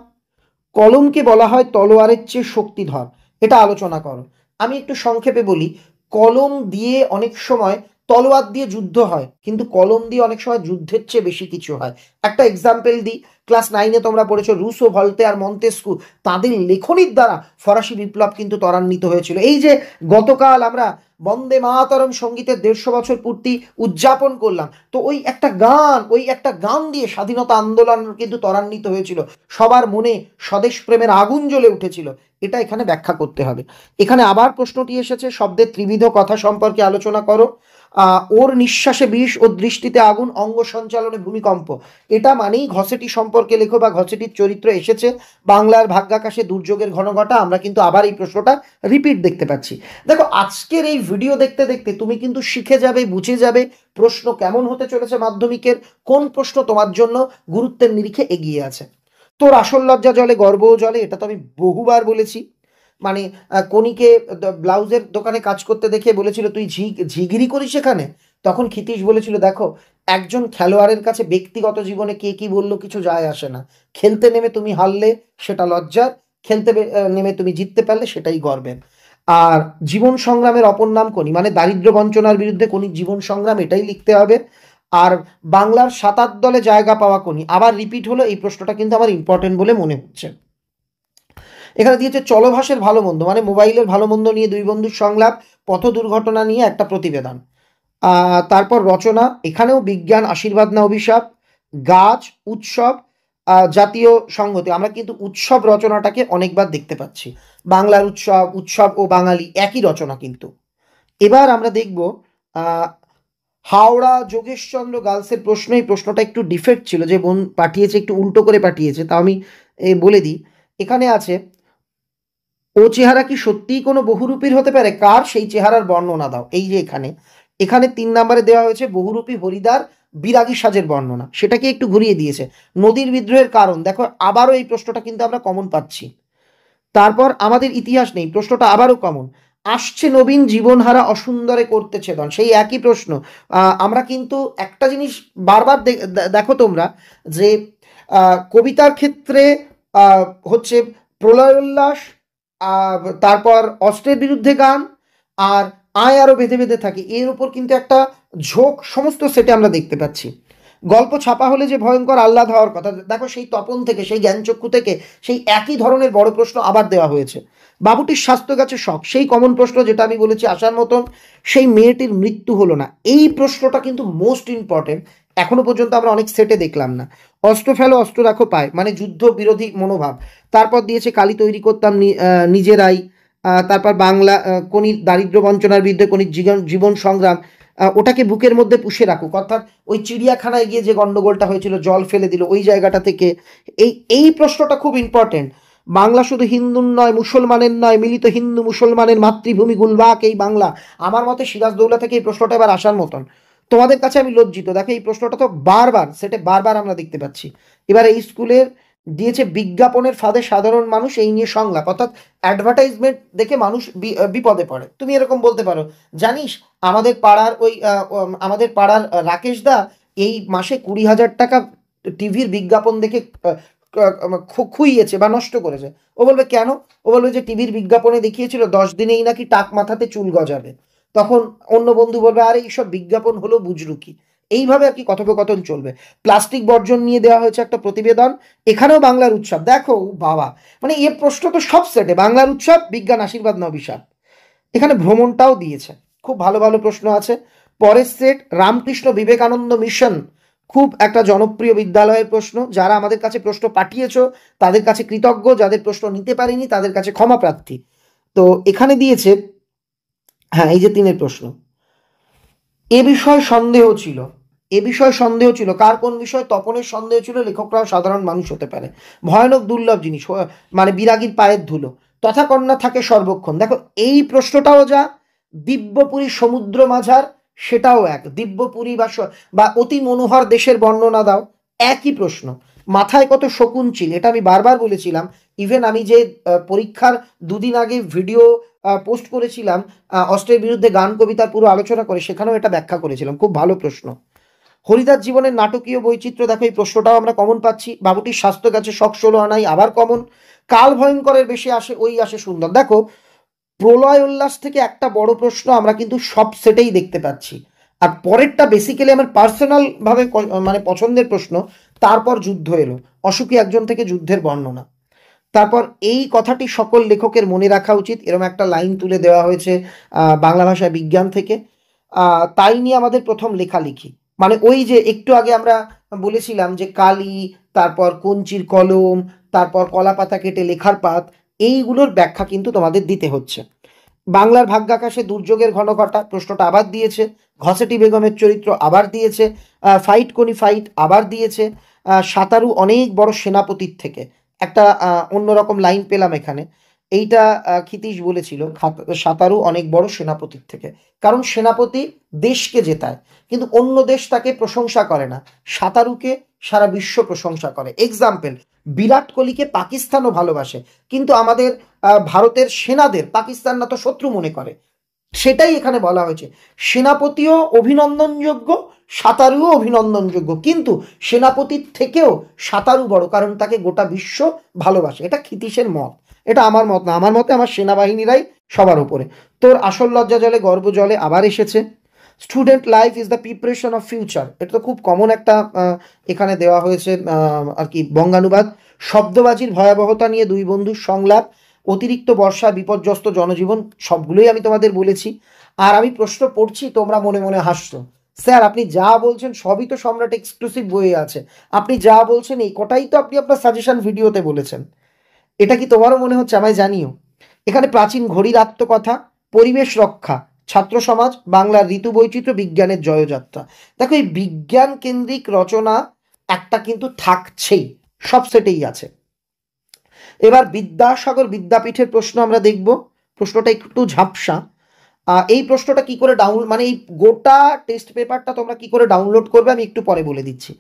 কলমকে বলা হয় তলোয়ারের চেয়ে শক্তিধর, এটা আলোচনা করো। আমি একটু সংক্ষেপে বলি, কলম দিয়ে অনেক সময়, তলোয়ার দিয়ে যুদ্ধ হয় কিন্তু কলম দিয়ে অনেক সময় যুদ্ধের চেয়ে বেশি কিছু হয়। একটা এক্সাম্পল দিই, ক্লাস 9-এ তোমরা পড়েছো রুসো, ভলতে আর মন্তেস্কু, তাদের লেখনীর দ্বারা ফরাসি বিপ্লব কিন্তু ত্বরান্বিত হয়েছিল। এই যে গতকাল আমরা বন্দে মাতরম সঙ্গীতের 150 বছর পূর্তি উদযাপন করলাম, তো ওই একটা গান দিয়ে স্বাধীনতা আন্দোলন কিন্তু ত্বরান্বিত হয়েছিল, সবার মনে স্বদেশ প্রেমের আগুন জ্বলে উঠেছিল। এটা এখানে ব্যাখ্যা করতে হবে। এখানে আবার প্রশ্নটি এসেছে শব্দের ত্রিবিধ কথা সম্পর্কে আলোচনা করো। ওর নিঃশ্বাসে বিষ, ওর দৃষ্টিতে আগুন, অঙ্গ সঞ্চালনে ভূমিকম্প, এটা মানেই ঘসেটি সম্পর্কে লেখো বা ঘসেটির চরিত্র এসেছে। বাংলার ভাগ্যাকাশে দুর্যোগের ঘনঘটা, আমরা কিন্তু আবার এই প্রশ্নটা রিপিট দেখতে পাচ্ছি। দেখো আজকের এই ভিডিও দেখতে দেখতে তুমি কিন্তু শিখে যাবে, বুঝে যাবে প্রশ্ন কেমন হতে চলেছে মাধ্যমিকের, কোন প্রশ্ন তোমার জন্য গুরুত্বের নিরিখে এগিয়ে আছে। তোর আসল লজ্জা জলে গর্বও জলে, এটা তো আমি বহুবার বলেছি। মানে কনিকে ব্লাউজের দোকানে কাজ করতে দেখে বলেছিল তুই ঝিগিরি করিস এখানে, তখন ক্ষিতীশ বলেছিল দেখো একজন খেলোয়াড়ের কাছে ব্যক্তিগত জীবনে কে কি বললো কিছু যায় আসে না, খেলতে নেমে তুমি হারলে সেটা লজ্জার, নেমে তুমি জিততে পারলে সেটাই গর্বের। আর জীবন সংগ্রামের অপর নাম কনি, মানে দারিদ্র বঞ্চনার বিরুদ্ধে কনির জীবন সংগ্রাম, এটাই লিখতে হবে। আর বাংলার 7 দলে জায়গা পাওয়া কনি, আবার রিপিট হলো, এই প্রশ্নটা কিন্তু আমার ইম্পর্টেন্ট বলে মনে হচ্ছে। এখানে দিয়েছে চলভাষের ভালো মন্দ, মানে মোবাইলের ভালো মন্দ নিয়ে দুই বন্ধুর সংলাপ, পথ দুর্ঘটনা নিয়ে একটা প্রতিবেদন। তারপর রচনা, এখানেও বিজ্ঞান, আশীর্বাদ না অভিশাপ, গাছ, উৎসব, জাতীয় সংহতি, আমরা কিন্তু উৎসব রচনাটাকে অনেকবার দেখতে পাচ্ছি। বাংলার উৎসব ও বাঙালি একই রচনা কিন্তু। এবার আমরা দেখব হাওড়া যোগেশচন্দ্র গার্লসের প্রশ্ন, এই প্রশ্নটা একটু ডিফেক্ট ছিল, যে বোন পাঠিয়েছে একটু উল্টো করে পাঠিয়েছে, তা আমি বলে দিই। এখানে আছে ও চেহারা কি সত্যিই কোনো বহুরূপীর হতে পারে, কার সেই চেহারার বর্ণনা দাও। এই যে এখানে 3 নম্বরে দেওয়া হয়েছে বহুরূপী হরিদার বিরাগী সাজের বর্ণনা, সেটাকে একটু ঘুরিয়ে দিয়েছে। নদীর বিদ্রোহের কারণ, দেখো আবারও এই প্রশ্নটা কিন্তু আমরা কমন পাচ্ছি। তারপর আমাদের ইতিহাস নেই, প্রশ্নটা আবারও কমন। আসছে নবীন জীবনহারা অসুন্দরে করতে ছেদন, সেই একই প্রশ্ন। আমরা কিন্তু একটা জিনিস বারবার দেখো তোমরা, যে কবিতার ক্ষেত্রে হচ্ছে প্রলয় উল্লাস, তারপর অস্ত্রের বিরুদ্ধে গান, আর আয় আরো বেঁধে বেঁধে থাকে, এর উপর কিন্তু একটা ঝোঁক সমস্ত সেটে আমরা দেখতে পাচ্ছি। গল্প ছাপা হলে যে ভয়ঙ্কর আহ্লাদ হওয়ার কথা, দেখো সেই তপন থেকে, সেই জ্ঞানচক্ষু থেকে সেই একই ধরনের বড় প্রশ্ন আবার দেওয়া হয়েছে। বাবুটির স্বাস্থ্য গেছে শখ, সেই কমন প্রশ্ন যেটা আমি বলেছি আসার মতন। সেই মেয়েটির মৃত্যু হলো না, এই প্রশ্নটা কিন্তু মোস্ট ইম্পর্টেন্ট, এখনো পর্যন্ত আমরা অনেক সেটে দেখলাম না। অস্ত্র ফেলো অস্ত্র রাখো পায়, মানে যুদ্ধ বিরোধী মনোভাব। তারপর দিয়েছে কালি তৈরি করতাম নিজেরাই। তারপর বাংলা কনির দারিদ্র বঞ্চনার বিরুদ্ধে কনির জীবন সংগ্রাম, ওটাকে বুকের মধ্যে পুষে রাখুক, অর্থাৎ ওই চিড়িয়াখানায় গিয়ে যে গন্ডগোলটা হয়েছিল, জল ফেলে দিল, ওই জায়গাটা থেকে এই প্রশ্নটা খুব ইম্পর্টেন্ট। বাংলা শুধু হিন্দুর নয়, মুসলমানের নয়, মিলিত হিন্দু মুসলমানের মাতৃভূমি গুলবাক এই বাংলা। আমার মতে সিরাজদৌল্লা থেকে এই প্রশ্নটা এবার আসার মতন। তোমাদের কাছে আমি লজ্জিত, দেখো এই প্রশ্নটা তো বারবার সেটা বারবার আমরা দেখতে পাচ্ছি। এবার এই স্কুলের দিয়েছে বিজ্ঞাপনের ফাঁদে সাধারণ মানুষ, এই নিয়ে সংলাপ, অর্থাৎ অ্যাডভার্টাইজমেন্ট দেখে মানুষ বিপদে পড়ে। তুমি এরকম বলতে পারো, জানিস আমাদের পাড়ার রাকেশ দা এই মাসে 20,000 টাকা টিভির বিজ্ঞাপন দেখে খুইয়েছে বা নষ্ট করেছে। ও বলবে কেন? ও বলবে যে টিভির বিজ্ঞাপনে দেখিয়েছিল 10 দিনেই নাকি টাক মাথাতে চুল গজাবে। তখন অন্য বন্ধু বলবে আরে এইসব বিজ্ঞাপন হলো বুজরু কি। এইভাবে আর কি কথোপকথন চলবে। প্লাস্টিক বর্জন নিয়ে দেওয়া হয়েছে একটা প্রতিবেদন, এখানেও বাংলার উৎসব। দেখো বাবা, মানে এর প্রশ্ন তো সব সেটে, বাংলার উৎসব, বিজ্ঞান আশীর্বাদ না অভিশাপ। এখানে ভ্রমণটাও দিয়েছে, খুব ভালো ভালো প্রশ্ন আছে। পরের সেট রামকৃষ্ণ বিবেকানন্দ মিশন, খুব একটা জনপ্রিয় বিদ্যালয়ের প্রশ্ন। যারা আমাদের কাছে প্রশ্ন পাঠিয়েছো তাদের কাছে কৃতজ্ঞ, যাদের প্রশ্ন নিতে পারিনি তাদের কাছে ক্ষমা প্রার্থী। তো এখানে দিয়েছে, হ্যাঁ এই যে 3-এর প্রশ্ন, এ বিষয়ে সন্দেহ ছিল, এ বিষয়ে সন্দেহ ছিল, কার কোন বিষয়? তপনের সন্দেহ ছিল, লেখকরাও সাধারণ মানুষ হতে পারে। ভয়ানক দুর্লভ জিনিস, মানে বিরাগীর পায়ের ধুলো, তথা কন্যা থাকে সর্বক্ষণ। দেখো এই প্রশ্নটাও যা, দিব্যপুরী সমুদ্র মাঝার, সেটাও এক, দিব্যপুরী বা অতি মনোহর দেশের বর্ণনা দাও, একই প্রশ্ন। মাথায় কত শকুন চিল, এটা আমি বারবার বলেছিলাম। ইভেন আমি যে পরীক্ষার দুদিন আগে ভিডিও পোস্ট করেছিলাম অস্ট্রের বিরুদ্ধে গান কবিতার পুরো আলোচনা করে, সেখানেও এটা ব্যাখ্যা করেছিলাম। খুব ভালো প্রশ্ন। হরিদাস জীবনের নাটকীয় বৈচিত্র্য, দেখো এই প্রশ্নটাও আমরা কমন পাচ্ছি। বাবুটির স্বাস্থ্য গেছে শখ 16 আনাই, আবার কমন। কাল ভয়ঙ্করের বেশি আসে ওই আসে সুন্দর। দেখো প্রলয় উল্লাস থেকে একটা বড় প্রশ্ন আমরা কিন্তু সব সেটেই দেখতে পাচ্ছি। আর পরেরটা বেসিক্যালি আমার পার্সোনাল ভাবে মানে পছন্দের প্রশ্ন। তারপর যুদ্ধ এলো, অসুখী একজন থেকে যুদ্ধের বর্ণনা। তারপর এই কথাটি সকল লেখকের মনে রাখা উচিত, এরকম একটা লাইন তুলে দেওয়া হয়েছে বাংলা ভাষা বিজ্ঞান থেকে। তাই নিয়ে আমাদের প্রথম লেখালেখি, মানে ওই যে একটু আগে আমরা বলেছিলাম যে কালি, তারপর কঞ্চির কলম, তারপর কলা পাতা কেটে লেখার পাত, এইগুলোর ব্যাখ্যা কিন্তু তোমাদের দিতে হচ্ছে। বাংলার ভাগ্যাকাশে দুর্যোগের ঘনঘটা, প্রশ্নটা আবার দিয়েছে। ঘসেটি বেগমের চরিত্র আবার দিয়েছে। ফাইট কোনি ফাইট আবার দিয়েছে। সাঁতারু অনেক বড় সেনাপতির থেকে, একটা অন্যরকম লাইন পেলাম এখানে। এইটা ক্ষিতীশ বলেছিল, সাঁতারু অনেক বড় সেনাপতির থেকে। কারণ সেনাপতি দেশকে জেতায়, কিন্তু অন্য দেশ তাকে প্রশংসা করে না, সাঁতারুকে সারা বিশ্ব প্রশংসা করে। এক্সাম্পল, বিরাট কোহলিকে পাকিস্তানও ভালোবাসে, কিন্তু আমাদের ভারতের সেনাদের পাকিস্তানরা তো শত্রু মনে করে। সেটাই এখানে বলা হয়েছে, সেনাপতিও অভিনন্দনযোগ্য, সাঁতারুও অভিনন্দনযোগ্য, কিন্তু সেনাপতির থেকেও সাঁতারু বড়, কারণ তাকে গোটা বিশ্ব ভালোবাসে। এটা ক্ষিতীশের মত, এটা আমার মত না। আমার মতে আমার সেনাবাহিনীরাই সবার উপরে। তোর আসল লজ্জা জলে গর্ব জলে আবার এসেছে। Student life is the preparation of future, এটা তো খুব কমন একটা এখানে দেওয়া হয়েছে আর কি বঙ্গানুবাদ। শব্দবাজির ভয়াবহতা নিয়ে দুই বন্ধুর সংলাপ। অতিরিক্ত বর্ষা, বিপর্যস্ত জনজীবন, সবগুলোই আমি তোমাদের বলেছি। আর আমি প্রশ্ন পড়ছি, তোমরা মনে মনে হাসছো, স্যার আপনি যা বলছেন সবই তো সম্রাট এক্সক্লুসিভ বইয়ে আছে, আপনি যা বলছেন এই কটাই তো আপনি আপনার সাজেশন ভিডিওতে বলেছেন। এটা কি তোমারও মনে হচ্ছে? আমায় জানিও। এখানে প্রাচীন ঘড়ির আত্মকথা, পরিবেশ রক্ষা, ছাত্র সমাজ, বাংলার ঋতু বৈচিত্র্য, বিজ্ঞানের জয়যাত্রা। দেখো এই বিজ্ঞান কেন্দ্রিক রচনা একটা কিন্তু থাকছেই, সব সেটেই আছে। এবার বিদ্যাসাগর বিদ্যাপীঠের প্রশ্ন আমরা দেখব। প্রশ্নটা একটু ঝাপসা। এই প্রশ্নটা কি করে মানে এই গোটা টেস্ট পেপারটা তোমরা কি করে ডাউনলোড করবে আমি একটু পরে বলে দিচ্ছি।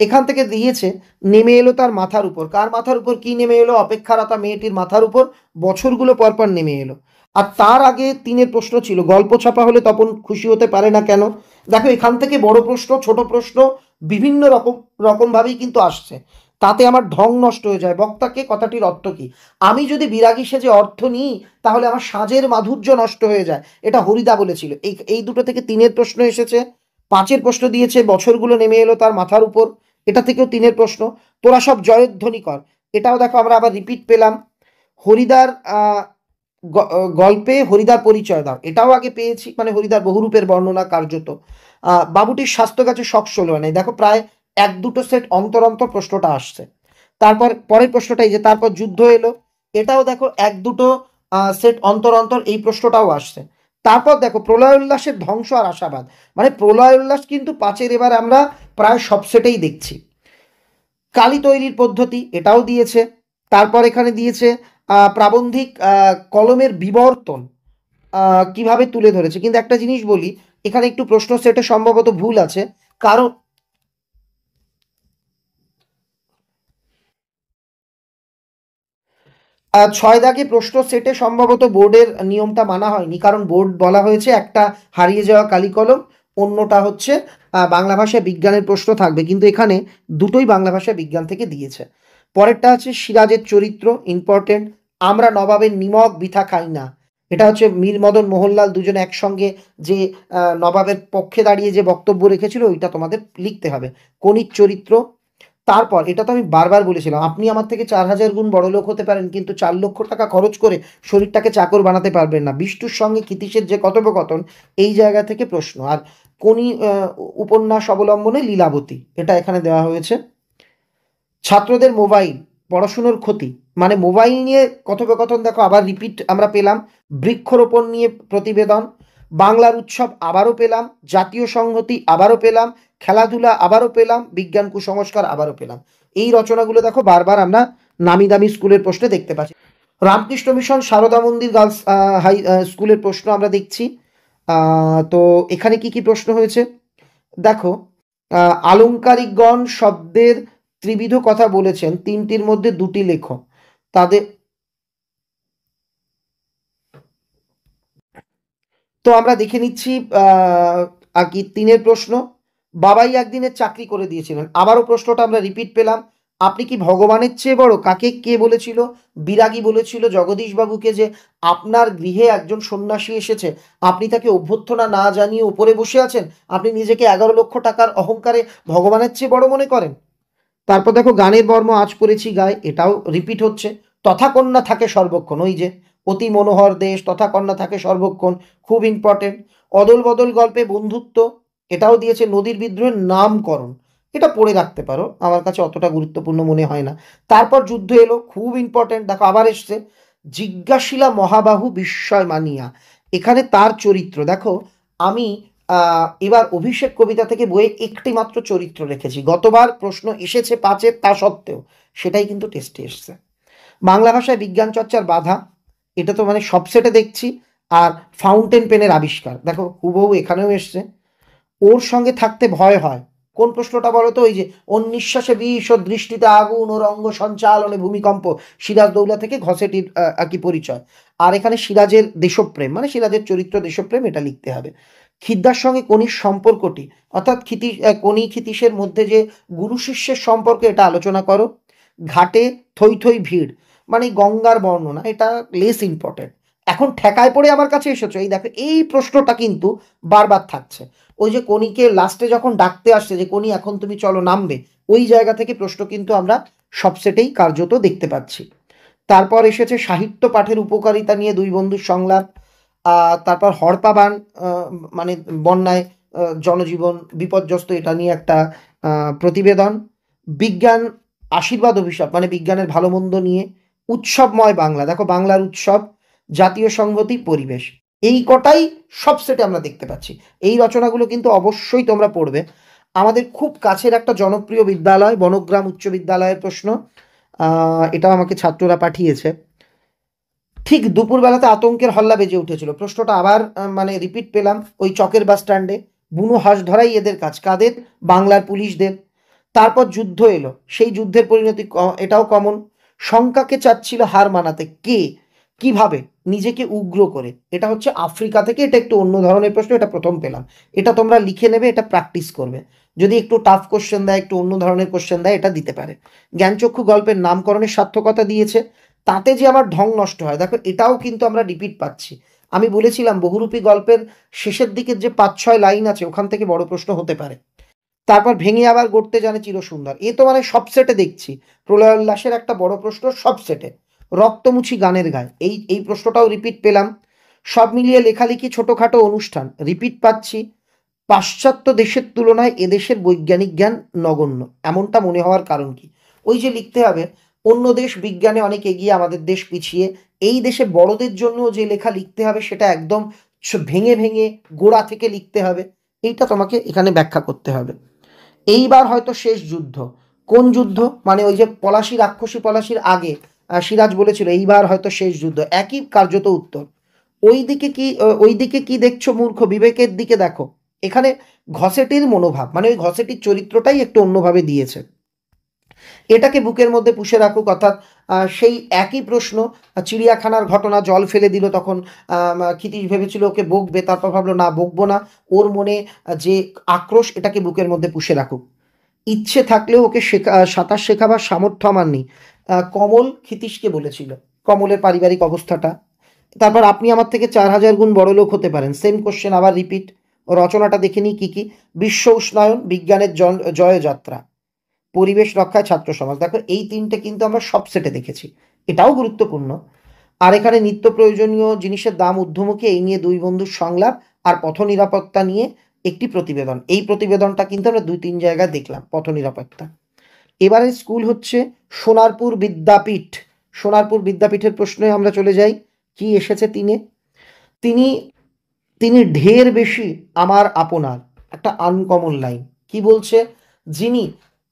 এখান থেকে দিয়েছে, নেমে এলো তার মাথার উপর। কার মাথার উপর কি নেমে এলো? অপেক্ষারতা মেয়েটির মাথার উপর বছরগুলো পরপর নেমে এলো। আর তার আগে 3-এর প্রশ্ন ছিল, গল্প ছাপা হলে তপন খুশি হতে পারে না কেন? দেখো এখান থেকে বড় প্রশ্ন ছোট প্রশ্ন বিভিন্ন রকম ভাবেই কিন্তু আসছে। তাতে আমার ঢং নষ্ট হয়ে যায়, বক্তাকে কথাটির অর্থ কি। আমি যদি বিরাগী সেজে অর্থ নিই তাহলে আমার সাজের মাধুর্য নষ্ট হয়ে যায়, এটা হরিদা বলেছিল। এই দুটো থেকে 3-এর প্রশ্ন এসেছে। 5-এর প্রশ্ন দিয়েছে, বছরগুলো নেমে এলো তার মাথার উপর, এটা থেকেও 3-এর প্রশ্ন। তোরা সব জয়ধ্বনি কর, এটাও দেখো আমরা আবার রিপিট পেলাম। হরিদার গল্পে হরিদার পরিচয় দাও, এটাও আগে পেয়েছি, মানে হরিদার বহুরূপের বর্ণনা কার্যত। বাবুটির স্বাস্থ্য গাছে শখ 16 আনাই, দেখো প্রায় 1-2 সেট অন্তর অন্তর প্রশ্নটা আসছে। তারপর পরের প্রশ্নটাই যে তারপর যুদ্ধ এলো, এটাও দেখো 1-2 সেট অন্তর অন্তর এই প্রশ্নটাও আসছে। তারপর দেখো প্রলয় উল্লাসের ধ্বংস আর আশাবাদ, মানে প্রলয় উল্লাস কিন্তু 5-এর এবার আমরা প্রায় সব সেটেই দেখছি। কালি তৈরির পদ্ধতি, এটাও দিয়েছে। তারপর এখানে দিয়েছে প্রাবন্ধিক কলমের বিবর্তন কিভাবে তুলে ধরেছে। কিন্তু একটা জিনিস বলি, এখানে একটু প্রশ্ন সেটে সম্ভবত ভুল আছে, কারণ ছয় দাগে প্রশ্ন সেটে সম্ভবত বোর্ডের নিয়মটা মানা হয়নি, কারণ বোর্ড বলা হয়েছে একটা হারিয়ে যাওয়া কালিকলম, অন্যটা হচ্ছে বাংলা ভাষা বিজ্ঞানের প্রশ্ন থাকবে, কিন্তু এখানে দুটোই বাংলা ভাষা বিজ্ঞান থেকে দিয়েছে। পরেরটা আছে সিরাজের চরিত্র, ইম্পর্টেন্ট। আমরা নবাবের নিমক বৃথা খাই না, এটা হচ্ছে মীর মদন মোহনলাল দুজনে একসঙ্গে যে নবাবের পক্ষে দাঁড়িয়ে যে বক্তব্য রেখেছিল ওইটা তোমাদের লিখতে হবে। কনির চরিত্র। তারপর এটা তো আমি বারবার বলেছিলাম, আপনি আমার থেকে 4000 গুণ বড় লোক হতে পারেন, কিন্তু 4 লক্ষ টাকা খরচ করে শরীরটাকে চাকর বানাতে পারবেন না। বিষ্টুর সঙ্গে ক্ষিতীশের যে কথোপকথন, এই জায়গা থেকে প্রশ্ন। আর কোনি উপন্যাস অবলম্বনে লীলাবতী, এটা এখানে দেওয়া হয়েছে। ছাত্রদের মোবাইল, পড়াশুনোর ক্ষতি, মানে মোবাইল নিয়ে কথোপকথন দেখো আবার রিপিট আমরা পেলাম। বৃক্ষরোপণ নিয়ে প্রতিবেদন। বাংলার উৎসব আবারও পেলাম। জাতীয় সংহতি আবারও পেলাম। খেলাধুলা আবারও পেলাম। বিজ্ঞান কুসংস্কার আবারও পেলাম। এই রচনাগুলো দেখো বারবার আমরা নামি দামি স্কুলের প্রশ্নে দেখতে পাচ্ছি। রামকৃষ্ণ মিশন সারদা মন্দির গার্লস হাই স্কুলের প্রশ্ন আমরা দেখছি। তো এখানে কি কি প্রশ্ন হয়েছে দেখো। আলংকারিকগণ শব্দের ত্রিবিধ কথা বলেছেন, তিনটির মধ্যে দুটি লেখো। তাদের তো আমরা দেখে নিচ্ছি আর কি 3-এর প্রশ্ন। বাবাই একদিনের চাকরি করে দিয়েছিলেন, আবারও প্রশ্নটা আমরা রিপিট পেলাম। আপনি কি ভগবানের চেয়ে বড়? কাকে কে বলেছিল? বিরাগী বলেছিল জগদীশ বাবুকে যে আপনার গৃহে একজন সন্ন্যাসী এসেছে, আপনি তাকে অভ্যর্থনা না জানিয়ে উপরে বসে আছেন, আপনি নিজেকে 11 লক্ষ টাকার অহংকারে ভগবানের চেয়ে বড় মনে করেন। তারপর দেখো গানের বর্ম আজ করেছি গায়ে, এটাও রিপিট হচ্ছে। তথাকন্যা থাকে সর্বক্ষণ, ওই যে অতি মনোহর দেশ, তথাকন্যা থাকে সর্বক্ষণ, খুব ইম্পর্টেন্ট। অদল বদল গল্পে বন্ধুত্ব, এটাও দিয়েছে। নদীর বিদ্রোহের নামকরণ, এটা পড়ে রাখতে পারো, আমার কাছে অতটা গুরুত্বপূর্ণ মনে হয় না। তারপর যুদ্ধ এলো, খুব ইম্পর্টেন্ট, দেখো আবার এসছে। জিজ্ঞাসিলা মহাবাহু বিস্ময় মানিয়া, এখানে তার চরিত্র দেখো। আমি এবার অভিষেক কবিতা থেকে বইয়ে একটি মাত্র চরিত্র রেখেছি, গতবার প্রশ্ন এসেছে 5-এর, তা সত্ত্বেও সেটাই কিন্তু টেস্টে এসছে। বাংলা ভাষায় বিজ্ঞান চর্চার বাধা, এটা তো মানে সব সেটে দেখছি। আর ফাউন্টেন পেনের আবিষ্কার, দেখো হুবহু এখানেও এসছে। ওর সঙ্গে থাকতে ভয় হয়, কোন প্রশ্নটা বলো তো? ওই যে ওর নিঃশ্বাসে বিষ, ওর দৃষ্টিতে আগুন, ওর অঙ্গ সঞ্চালনে ভূমিকম্প। সিরাজদৌল্লা থেকে ঘসেটির আর কি পরিচয়। আর এখানে সিরাজের দেশপ্রেম, মানে সিরাজের চরিত্র দেশপ্রেম, এটা লিখতে হবে। খিদ্দার সঙ্গে কনির সম্পর্কটি, অর্থাৎ কনি ক্ষিতীশের মধ্যে যে গুরু শিষ্যের সম্পর্ক, এটা আলোচনা করো। ঘাটে থই থই ভিড়, মানে গঙ্গার বর্ণনা, এটা লেস ইম্পর্টেন্ট। এখন ঠেকায় পড়ে আমার কাছে এসেছো, এই দেখো এই প্রশ্নটা কিন্তু বারবার থাকছে। ওই যে কনিকে লাস্টে যখন ডাকতে আসছে যে কনি এখন তুমি চলো নামবে, ওই জায়গা থেকে প্রশ্ন কিন্তু আমরা সব সেটেই কার্যত দেখতে পাচ্ছি। তারপর এসেছে সাহিত্য পাঠের উপকারিতা নিয়ে দুই বন্ধুর সংলাপ। তারপর হরপাবান, মানে বন্যায় জনজীবন বিপর্যস্ত, এটা নিয়ে একটা প্রতিবেদন। বিজ্ঞান আশীর্বাদ অভিশাপ, মানে বিজ্ঞানের ভালো মন্দ নিয়ে। উৎসবময় বাংলা, দেখো বাংলার উৎসব, জাতীয় সংহতি, পরিবেশ, এই কটাই সব সেটে আমরা দেখতে পাচ্ছি। এই রচনাগুলো কিন্তু অবশ্যই তোমরা পড়বে। আমাদের খুব কাছের একটা জনপ্রিয় বিদ্যালয় বনগ্রাম উচ্চ বিদ্যালয়ের প্রশ্ন, এটা আমাকে ছাত্ররা পাঠিয়েছে। ঠিক দুপুরবেলাতে আতঙ্কের হল্লা বেজে উঠেছিল, প্রশ্নটা আবার মানে রিপিট পেলাম। ওই চকের বাস স্ট্যান্ডে বুনো হাঁস ধরাই এদের কাজ, কাদের? বাংলার পুলিশদের। তারপর যুদ্ধ এলো, সেই যুদ্ধের পরিণতি এটাও কমন। শঙ্কাকে চাচ্ছিল হার মানাতে, কে কিভাবে? নিজেকে উগ্র করে, এটা হচ্ছে আফ্রিকা থেকে, এটা একটু অন্য ধরনের প্রশ্ন, এটা প্রথম পেলাম। এটা তোমরা লিখে নেবে, এটা প্র্যাকটিস করবে। যদি একটু টাফ কোশ্চেন দেয়, একটু অন্য ধরনের কোশ্চেন দেয়, এটা দিতে পারে। জ্ঞানচক্ষু গল্পের নামকরণের সার্থকতা দিয়েছে, তাতে যে আমার ঢং নষ্ট হয়, দেখো এটাও কিন্তু আমরা রিপিট পাচ্ছি। আমি বলেছিলাম বহুরূপী গল্পের শেষের দিকের যে 5-6 লাইন আছে, ওখান থেকে বড় প্রশ্ন হতে পারে। তারপর ভেঙে আবার গড়তে জানে চিরসুন্দর, এ তো মানে সব সেটে দেখছি। প্রলয় উল্লাসের একটা বড় প্রশ্ন সব সেটে। রক্তমুছি গানের গায়, এই এই প্রশ্নটাও রিপিট পেলাম। সব মিলিয়ে লেখালেখি ছোটোখাটো অনুষ্ঠান, রিপিট পাচ্ছি। পাশ্চাত্য দেশের তুলনায় এদেশের বৈজ্ঞানিক জ্ঞান নগণ্য, এমনটা মনে হওয়ার কারণ কি? ওই যে লিখতে হবে অন্য দেশ বিজ্ঞানে অনেক এগিয়ে, আমাদের দেশ পিছিয়ে। এই দেশে বড়দের জন্য যে লেখা লিখতে হবে, সেটা একদম ভেঙে ভেঙে গোড়া থেকে লিখতে হবে। এইটা তোমাকে এখানে ব্যাখ্যা করতে হবে। এইবার হয়তো শেষ যুদ্ধ, কোন যুদ্ধ? মানে ওই যে পলাশী, রাক্ষসী পলাশীর আগে সিরাজ বলেছিল এইবার হয়তো শেষ যুদ্ধ, একই কার্যত উত্তর। ওইদিকে কি দেখছো মূর্খ, বিবেকের দিকে দেখো। এখানে ঘসেটির মনোভাব, মানে ওই ঘসেটির চরিত্রটাই একটু অন্যভাবে দিয়েছে। এটাকে বুকের মধ্যে পুষে রাখুক, অর্থাৎ সেই একই প্রশ্ন, চিড়িয়াখানার ঘটনা, জল ফেলে দিল, তখন ক্ষিতীশ ভেবেছিল ওকে বকবে, তারপর ভাবলো না বকবো না, ওর মনে যে আক্রোশ এটাকে বুকের মধ্যে পুষে রাখুক। ইচ্ছে থাকলেও ওকে সাঁতার শেখাবার সামর্থ্য আমার নেই, কমল ক্ষিতীশকে বলেছিল, কমলের পারিবারিক অবস্থাটা। তারপর আপনি আমার থেকে 4000 গুণ বড় লোক হতে পারেন, সেম কোশ্চেন আবার রিপিট। রচনাটা দেখে নিই কি কি। বিশ্ব উষ্ণায়ন, বিজ্ঞানের জয়যাত্রা, পরিবেশ রক্ষায় ছাত্র সমাজ। দেখো এই তিনটে কিন্তু আমরা সব সেটে দেখেছি, এটাও গুরুত্বপূর্ণ। আর এখানে নিত্য প্রয়োজনীয় জিনিসের দাম ঊর্ধ্বমুখী, এই নিয়ে দুই বন্ধুর সংলাপ, আর পথ নিরাপত্তা নিয়ে একটি প্রতিবেদন। এই প্রতিবেদনটা কিন্তু আমরা 2-3 জায়গায় দেখলাম, পথ নিরাপত্তা। এবারে স্কুল হচ্ছে সোনারপুর বিদ্যাপীঠ। সোনারপুর বিদ্যাপীঠের প্রশ্নে আমরা চলে যাই। কি এসেছে তিনি তিনি ঢের বেশি আমার আপনার, একটা আনকমন লাইন। কি বলছে? যিনি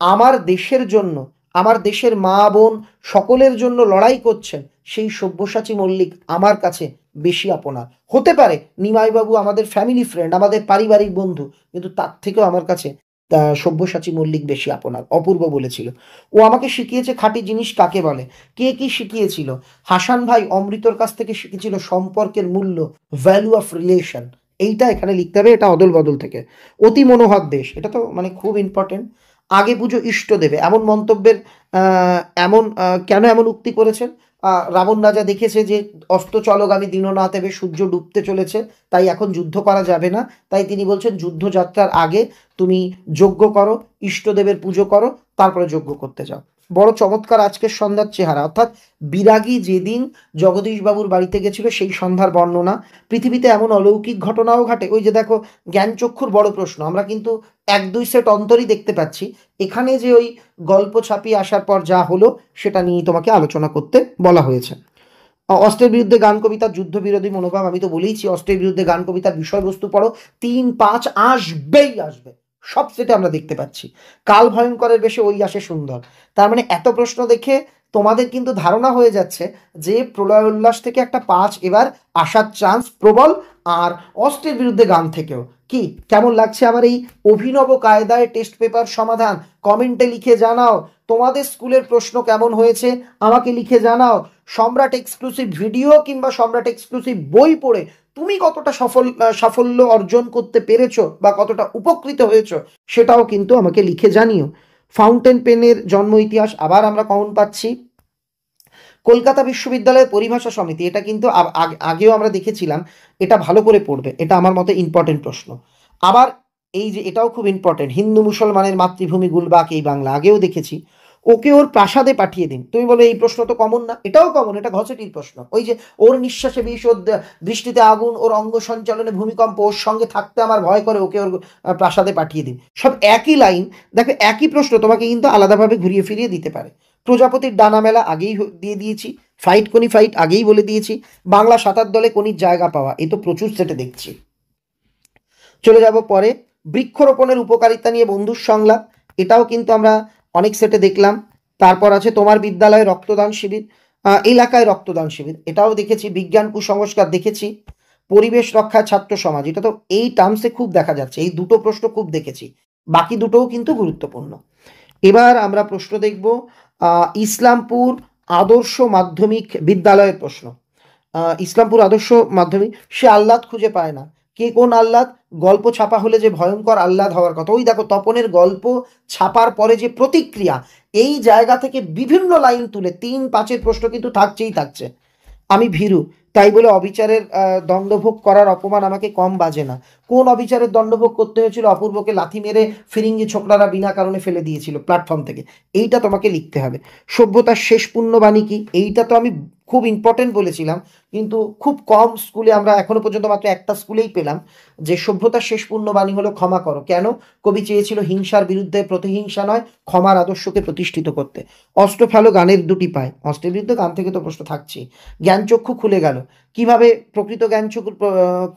আমার দেশের জন্য, আমার দেশের মা বোন সকলের জন্য লড়াই করছেন, সেই সব্যসাচী মল্লিক আমার কাছে বেশি আপনার। হতে পারে নিমাইবাবু আমাদের ফ্যামিলি ফ্রেন্ড, আমাদের পারিবারিক বন্ধু, কিন্তু তার থেকেও আমার কাছে সব্যসাচী মল্লিক বেশি আপনার, অপূর্ব বলেছিল। ও আমাকে শিখিয়েছে খাঁটি জিনিস কাকে বলে। কে কি শিখিয়েছিল? হাসান ভাই অমৃতর কাছ থেকে শিখেছিল সম্পর্কের মূল্য, ভ্যালু অফ রিলেশন। এইটা এখানে লিখতে হবে, এটা অদল বদল থেকে। অতি মনোহর দেশ, এটা তো মানে খুব ইম্পর্টেন্ট। আগে পুজো ইষ্ট দেবে, এমন মন্তব্যের কেন এমন উক্তি করেছেন? রাবণ রাজা দেখেছে যে অস্তচলগামী দীননাথ এবে সূর্য ডুবতে চলেছে, তাই এখন যুদ্ধ করা যাবে না, তাই তিনি বলছেন যুদ্ধযাত্রার আগে তুমি যজ্ঞ করো, ইষ্টদেবের পুজো করো, তারপরে যজ্ঞ করতে যাও। বড় চমৎকার আজকের সন্ধ্যার চেহারা, অর্থাৎ বিরাগী যেদিন জগদীশবাবুর বাড়িতে গেছিল সেই সন্ধ্যার বর্ণনা। পৃথিবীতে এমন অলৌকিক ঘটনাও ঘটে। ওই যে দেখো জ্ঞানচক্ষুর বড় প্রশ্ন, আমরা কিন্তু 1-2 সেট অন্তরই দেখতে পাচ্ছি। এখানে যে ওই গল্প ছাপিয়ে আসার পর যা হলো সেটা নিয়ে তোমাকে আলোচনা করতে বলা হয়েছে। অস্ত্রের বিরুদ্ধে গান কবিতার যুদ্ধবিরোধী মনোভাব, আমি তো বলেইছি অস্ত্রের বিরুদ্ধে গান কবিতার বিষয়বস্তু পড়ো, 3-5 আসবেই আসবে, সব সেটে আমরা দেখতে পাচ্ছি। কাল ভয়ঙ্করের বেশে ওই আসে সুন্দর। তার মানে এত প্রশ্ন দেখে তোমাদের কিন্তু ধারণা হয়ে যাচ্ছে যে প্রলয় উল্লাস থেকে একটা 5 এবার আসার চান্স প্রবল, আর অস্ত্রের বিরুদ্ধে গান থেকেও। কি কেমন লাগছে আমার এই অভিনব কায়দায় টেস্ট পেপার সমাধান? কমেন্টে লিখে জানাও। তোমাদের স্কুলের প্রশ্ন কেমন হয়েছে আমাকে লিখে জানাও। সম্রাট এক্সক্লুসিভ ভিডিও কিংবা সম্রাট এক্সক্লুসিভ বই পড়ে তুমি কতটা সাফল্য অর্জন করতে পেরেছো বা কতটা উপকৃত হয়েছো সেটাও কিন্তু আমাকে লিখে জানিও। ফাউন্টেন পেনের জন্ম ইতিহাস আবার আমরা কমন পাচ্ছি। কলকাতা বিশ্ববিদ্যালয়ের পরিভাষা সমিতি, এটা কিন্তু আগেও আমরা দেখেছিলাম, এটা ভালো করে পড়বে, এটা আমার মতে ইম্পর্টেন্ট প্রশ্ন। আবার এই যে এটাও খুব ইম্পর্টেন্ট, হিন্দু মুসলমানের মাতৃভূমি গুলবাক এই বাংলা, আগেও দেখেছি। ওকে ওর প্রাসাদে পাঠিয়ে দিন। তুমি বলো এই প্রশ্ন তো কমন না? এটাও কমন, এটা ঘসেটির প্রশ্ন। ওই যে ওর নিঃশ্বাসে বিষ, ওর দৃষ্টিতে আগুন, ওর অঙ্গ সঞ্চালনে ভূমিকম্প, ওর সঙ্গে থাকতে আমার ভয় করে, ওকে ওর প্রাসাদে পাঠিয়ে দিন। সব একই লাইন, দেখো একই প্রশ্ন তোমাকে কিন্তু আলাদাভাবে ঘুরিয়ে ফিরিয়ে দিতে পারে। প্রজাপতির ডানা মেলা আগেই দিয়ে দিয়েছি, ফাইট কোনি ফাইট আগেই বলে দিয়েছি, বাংলা 7 দলে কোনির জায়গা পাওয়া, এ তো প্রচুর সেটে দেখছি। চলে যাব পরে, বৃক্ষরোপণের উপকারিতা নিয়ে বন্ধুর সংলাপ, এটাও কিন্তু আমরা অনেক সেটে দেখলাম। তারপর আছে তোমার বিদ্যালয়ে রক্তদান শিবির, এলাকায় রক্তদান শিবির, এটাও দেখেছি। বিজ্ঞান কুসংস্কার দেখেছি। পরিবেশ রক্ষায় ছাত্র সমাজ, এটা তো এই টার্মসে খুব দেখা যাচ্ছে, এই দুটো প্রশ্ন খুব দেখেছি, বাকি দুটোও কিন্তু গুরুত্বপূর্ণ। এবার আমরা প্রশ্ন দেখব ইসলামপুর আদর্শ মাধ্যমিক বিদ্যালয়ের প্রশ্ন। ইসলামপুর আদর্শ মাধ্যমিক, সে আহ্লাদ খুঁজে পায় না। কে কোন আহ্লাদ? গল্প ছাপা হলে যে ভয়ঙ্কর আহ্লাদ হওয়ার কথা, ওই দেখো তপনের গল্প ছাপার পরে যে প্রতিক্রিয়া, এই জায়গা থেকে বিভিন্ন লাইন তুলে 3-5 প্রশ্ন কিন্তু থাকছেই থাকছে। আমি ভীরু, তাই বলে অবিচারের দণ্ডভোগ করার অপমান আমাকে কম বাজে না। কোন অবিচারের দণ্ডভোগ করতে হয়েছিল? অপূর্বকে লাথি মেরে ফিরিঙ্গি ছোকরারা বিনা কারণে ফেলে দিয়েছিল প্ল্যাটফর্ম থেকে, এইটা তোমাকে লিখতে হবে। সভ্যতার শেষ পুণ্যবাণী কি? এইটা তো আমি খুব ইম্পর্টেন্ট বলেছিলাম, কিন্তু খুব কম স্কুলে আমরা এখনো পর্যন্ত মাত্র একটা স্কুলেই পেলাম যে সভ্যতার শেষ পুণ্যবাণী হলো ক্ষমা করো। কেন? কবি চেয়েছিল হিংসার বিরুদ্ধে প্রতিহিংসা নয়, ক্ষমার আদর্শকে প্রতিষ্ঠিত করতে। অস্ত্র ফেলো গানের দুটি পায়, অস্ত্রের বিরুদ্ধে গান থেকে তো প্রশ্ন থাকছেই। জ্ঞানচক্ষু খুলে গেল, কিভাবে প্রকৃত জ্ঞানচক্ষু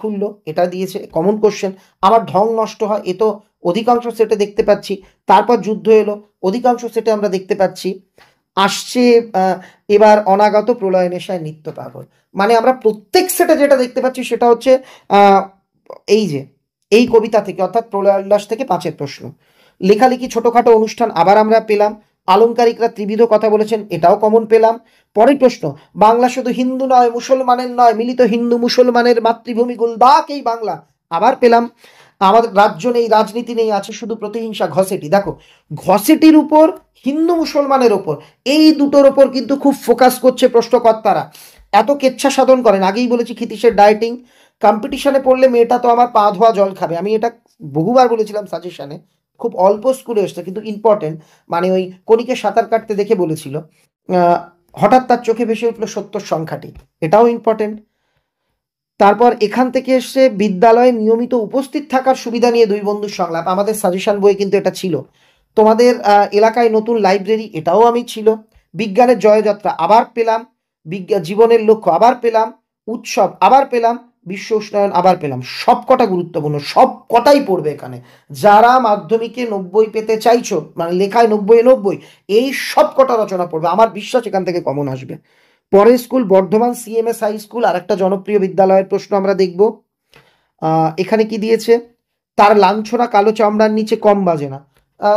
খুললো, এটা দিয়েছে, কমন কোশ্চেন। আমার ঢং নষ্ট হয়, এ তো অধিকাংশ সেটে দেখতে পাচ্ছি। তারপর যুদ্ধ এলো, অধিকাংশ সেটে আমরা দেখতে পাচ্ছি। আসছে এবার অনাগত প্রলয় নেশায় নিত্য পাগল, মানে আমরা প্রত্যেক সেটে যেটা দেখতে পাচ্ছি সেটা হচ্ছে এই যে এই কবিতা থেকে, অর্থাৎ প্রলয় উল্লাস থেকে 5 প্রশ্ন। লেখালেখি ছোটখাটো অনুষ্ঠান আবার আমরা পেলাম, আলংকারিকরা ত্রিবিধ কথা বলেছেন, এটাও কমন পেলাম। পরের প্রশ্ন, বাংলা শুধু হিন্দু নয়, মুসলমানের নয়, মিলিত হিন্দু মুসলমানের মাতৃভূমি গুলবাক এই বাংলা, আবার পেলাম। আমাদের রাজ্য নেই, রাজনীতি নেই, আছে শুধু প্রতিহিংসা, ঘসেটি। দেখো, ঘসেটির উপর, হিন্দু মুসলমানের ওপর, এই দুটোর ওপর কিন্তু খুব ফোকাস করছে প্রশ্নকর্তারা। এত কেচ্ছা সাধন করেন। আগেই বলেছি ক্ষিতীশের ডায়েটিং। কম্পিটিশনে পড়লে মেয়েটা তো আমার পা ধোয়া জল খাবে, আমি এটা বহুবার বলেছিলাম সাজেশনে। খুব অল্প স্কুলে এসছে কিন্তু ইম্পর্টেন্ট। মানে ওই কণিকে সাঁতার কাটতে দেখে বলেছিল, আহ, হঠাৎ তার চোখে ভেসে উঠলো 70 সংখ্যাটি, এটাও ইম্পর্টেন্ট। তারপর এখান থেকে এসে বিদ্যালয়ে নিয়মিত উপস্থিত থাকার সুবিধা নিয়ে দুই বন্ধুর সংলাপ, আমাদের সাজেশন বইয়ে কিন্তু এটা ছিল। তোমাদের এলাকায় নতুন লাইব্রেরি, এটাও আমি ছিল। বিজ্ঞানের জয়যাত্রা আবার পেলাম, জীবনের লক্ষ্য আবার পেলাম, উৎসব আবার পেলাম, বিশ্ব উষ্ণায়ন আবার পেলাম। সব কটা গুরুত্বপূর্ণ, সব কটাই পড়বে এখানে। যারা মাধ্যমিকে 90 পেতে চাইছো, মানে লেখায় 90-90, এই সব কটা রচনা পড়বে, আমার বিশ্বাস এখান থেকে কমন আসবে। পরের school Bardhaman CMS high school, আর একটা জনপ্রিয় বিদ্যালয়ের প্রশ্ন আমরা দেখব। এখানে কি দিয়েছে, তার লাঞ্ছনা কালো চামড়ার নিচে কম বাজে না।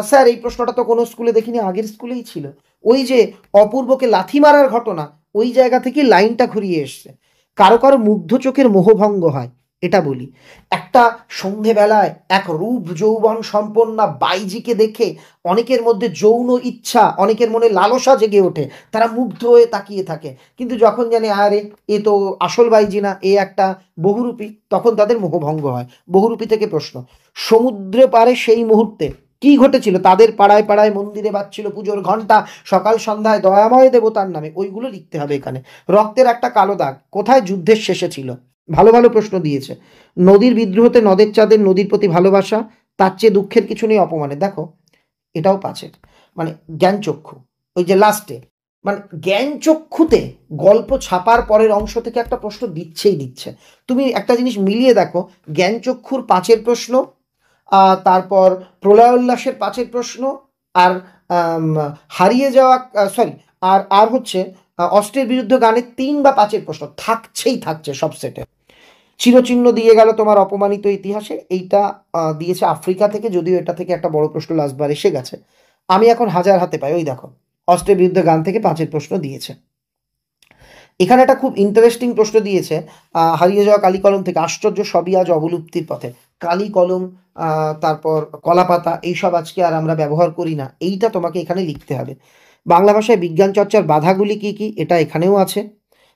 স্যার এই প্রশ্নটা তো কোনো স্কুলে দেখিনি, আগের স্কুলেই ছিল। ওই যে অপূর্বকে লাথি মারার ঘটনা, ওই জায়গা থেকে লাইনটা ঘুরিয়ে এসছে। কারো কারো মুগ্ধ চোখের মোহভঙ্গ হয়, এটা বলি। একটা সন্ধেবেলায় এক রূপ যৌবন সম্পন্না বাইজিকে দেখে অনেকের মধ্যে যৌন ইচ্ছা, অনেকের মনে লালসা জেগে ওঠে, তারা মুগ্ধ হয়ে তাকিয়ে থাকে। কিন্তু যখন জানে আরে এ তো আসল বাইজি না, এ একটা বহুরূপী, তখন তাদের মোহভঙ্গ হয়। বহুরূপী থেকে প্রশ্ন, সমুদ্রে পারে সেই মুহূর্তে কি ঘটেছিল? তাদের পাড়ায় পাড়ায় মন্দিরে বাজছিল পুজোর ঘন্টা, সকাল সন্ধ্যায় দয়াময় দেবতার নামে, ওইগুলো লিখতে হবে এখানে। রক্তের একটা কালো দাগ কোথায় যুদ্ধের শেষে ছিল? ভালো ভালো প্রশ্ন দিয়েছে। নদীর বিদ্রোহতে নদের চাঁদের নদীর প্রতি ভালোবাসা, তার চেয়ে দুঃখের কিছু নেই অপমানে। দেখো, এটাও পাঁচের, মানে জ্ঞানচক্ষু, ওই যে লাস্টে, মানে জ্ঞানচক্ষুতে গল্প ছাপার পরের অংশ থেকে একটা প্রশ্ন দিচ্ছেই দিচ্ছে। তুমি একটা জিনিস মিলিয়ে দেখো, জ্ঞানচক্ষুর 5-এর প্রশ্ন, তারপর প্রলয় উল্লাসের 5-এর প্রশ্ন, আর হারিয়ে যাওয়া, সরি, আর আর হচ্ছে অস্ট্রের বিরুদ্ধে গানের 3 বা 5-এর প্রশ্ন থাকছেই থাকছে সব সেটে। চিরচিহ্ন দিয়ে গেল তোমার অপমানিত ইতিহাসে, এইটা দিয়েছে আফ্রিকা থেকে, যদিও এটা থেকে একটা বড় প্রশ্ন লাস্টবার এসে গেছে। আমি এখন হাজার হাতে পাই, ওই দেখো অস্ট্রের বিরুদ্ধে গান থেকে 5-এর প্রশ্ন দিয়েছে। এখানে একটা খুব ইন্টারেস্টিং প্রশ্ন দিয়েছে, হারিয়ে যাওয়া কালি কলম থেকে, আশ্চর্য সবই আজ অবলুপ্তির পথে। কালি কলম, তারপর কলাপাতা, এইসব আজকে আর আমরা ব্যবহার করি না, এইটা তোমাকে এখানে লিখতে হবে। বাংলা ভাষায় বিজ্ঞান চর্চার বাধাগুলি কি কি, এটা এখানেও আছে।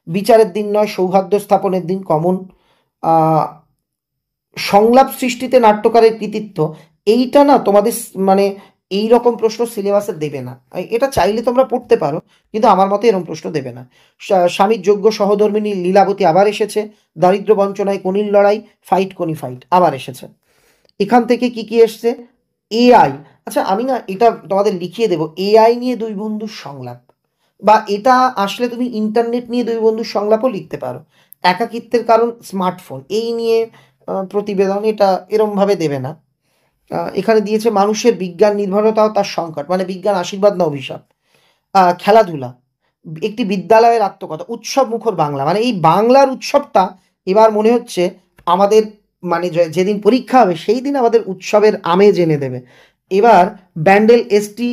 বিচারের দিন নয় সৌহার্দ্য স্থাপনের দিন, কমন। সংলাপ সৃষ্টিতে নাট্যকারের কৃতিত্ব, এইটা না তোমাদের মানে এই রকম প্রশ্ন সিলেবাসে দেবে না। এটা চাইলে তোমরা পড়তে পারো, কিন্তু আমার মতে এরকম প্রশ্ন দেবে না। স্বামীর যোগ্য সহধর্মিনী লীলাবতী আবার এসেছে। দারিদ্র বঞ্চনায় কনির লড়াই, ফাইট কনি ফাইট আবার এসেছে। এখান থেকে কি কি এসছে, এআই। আচ্ছা আমি না এটা তোমাদের লিখিয়ে দেবো, এআই নিয়ে দুই বন্ধুর সংলাপ, বা এটা আসলে তুমি ইন্টারনেট নিয়ে দুই বন্ধুর সংলাপও লিখতে পারো। একাকিত্বের কারণ স্মার্টফোন, এই নিয়ে প্রতিবেদন, এটা এরমভাবে দেবে না। এখানে দিয়েছে মানুষের বিজ্ঞান নির্ভরতা ও তার সংকট, মানে বিজ্ঞান আশীর্বাদ না অভিশাপ। খেলাধুলা, একটি বিদ্যালয়ের আত্মকথা, উৎসব মুখর বাংলা, মানে এই বাংলার উৎসবটা এবার মনে হচ্ছে আমাদের, মানে যেদিন পরীক্ষা হবে সেই দিন আমাদের উৎসবের আমেজ এনে দেবে। এবার ব্যান্ডেল এসটি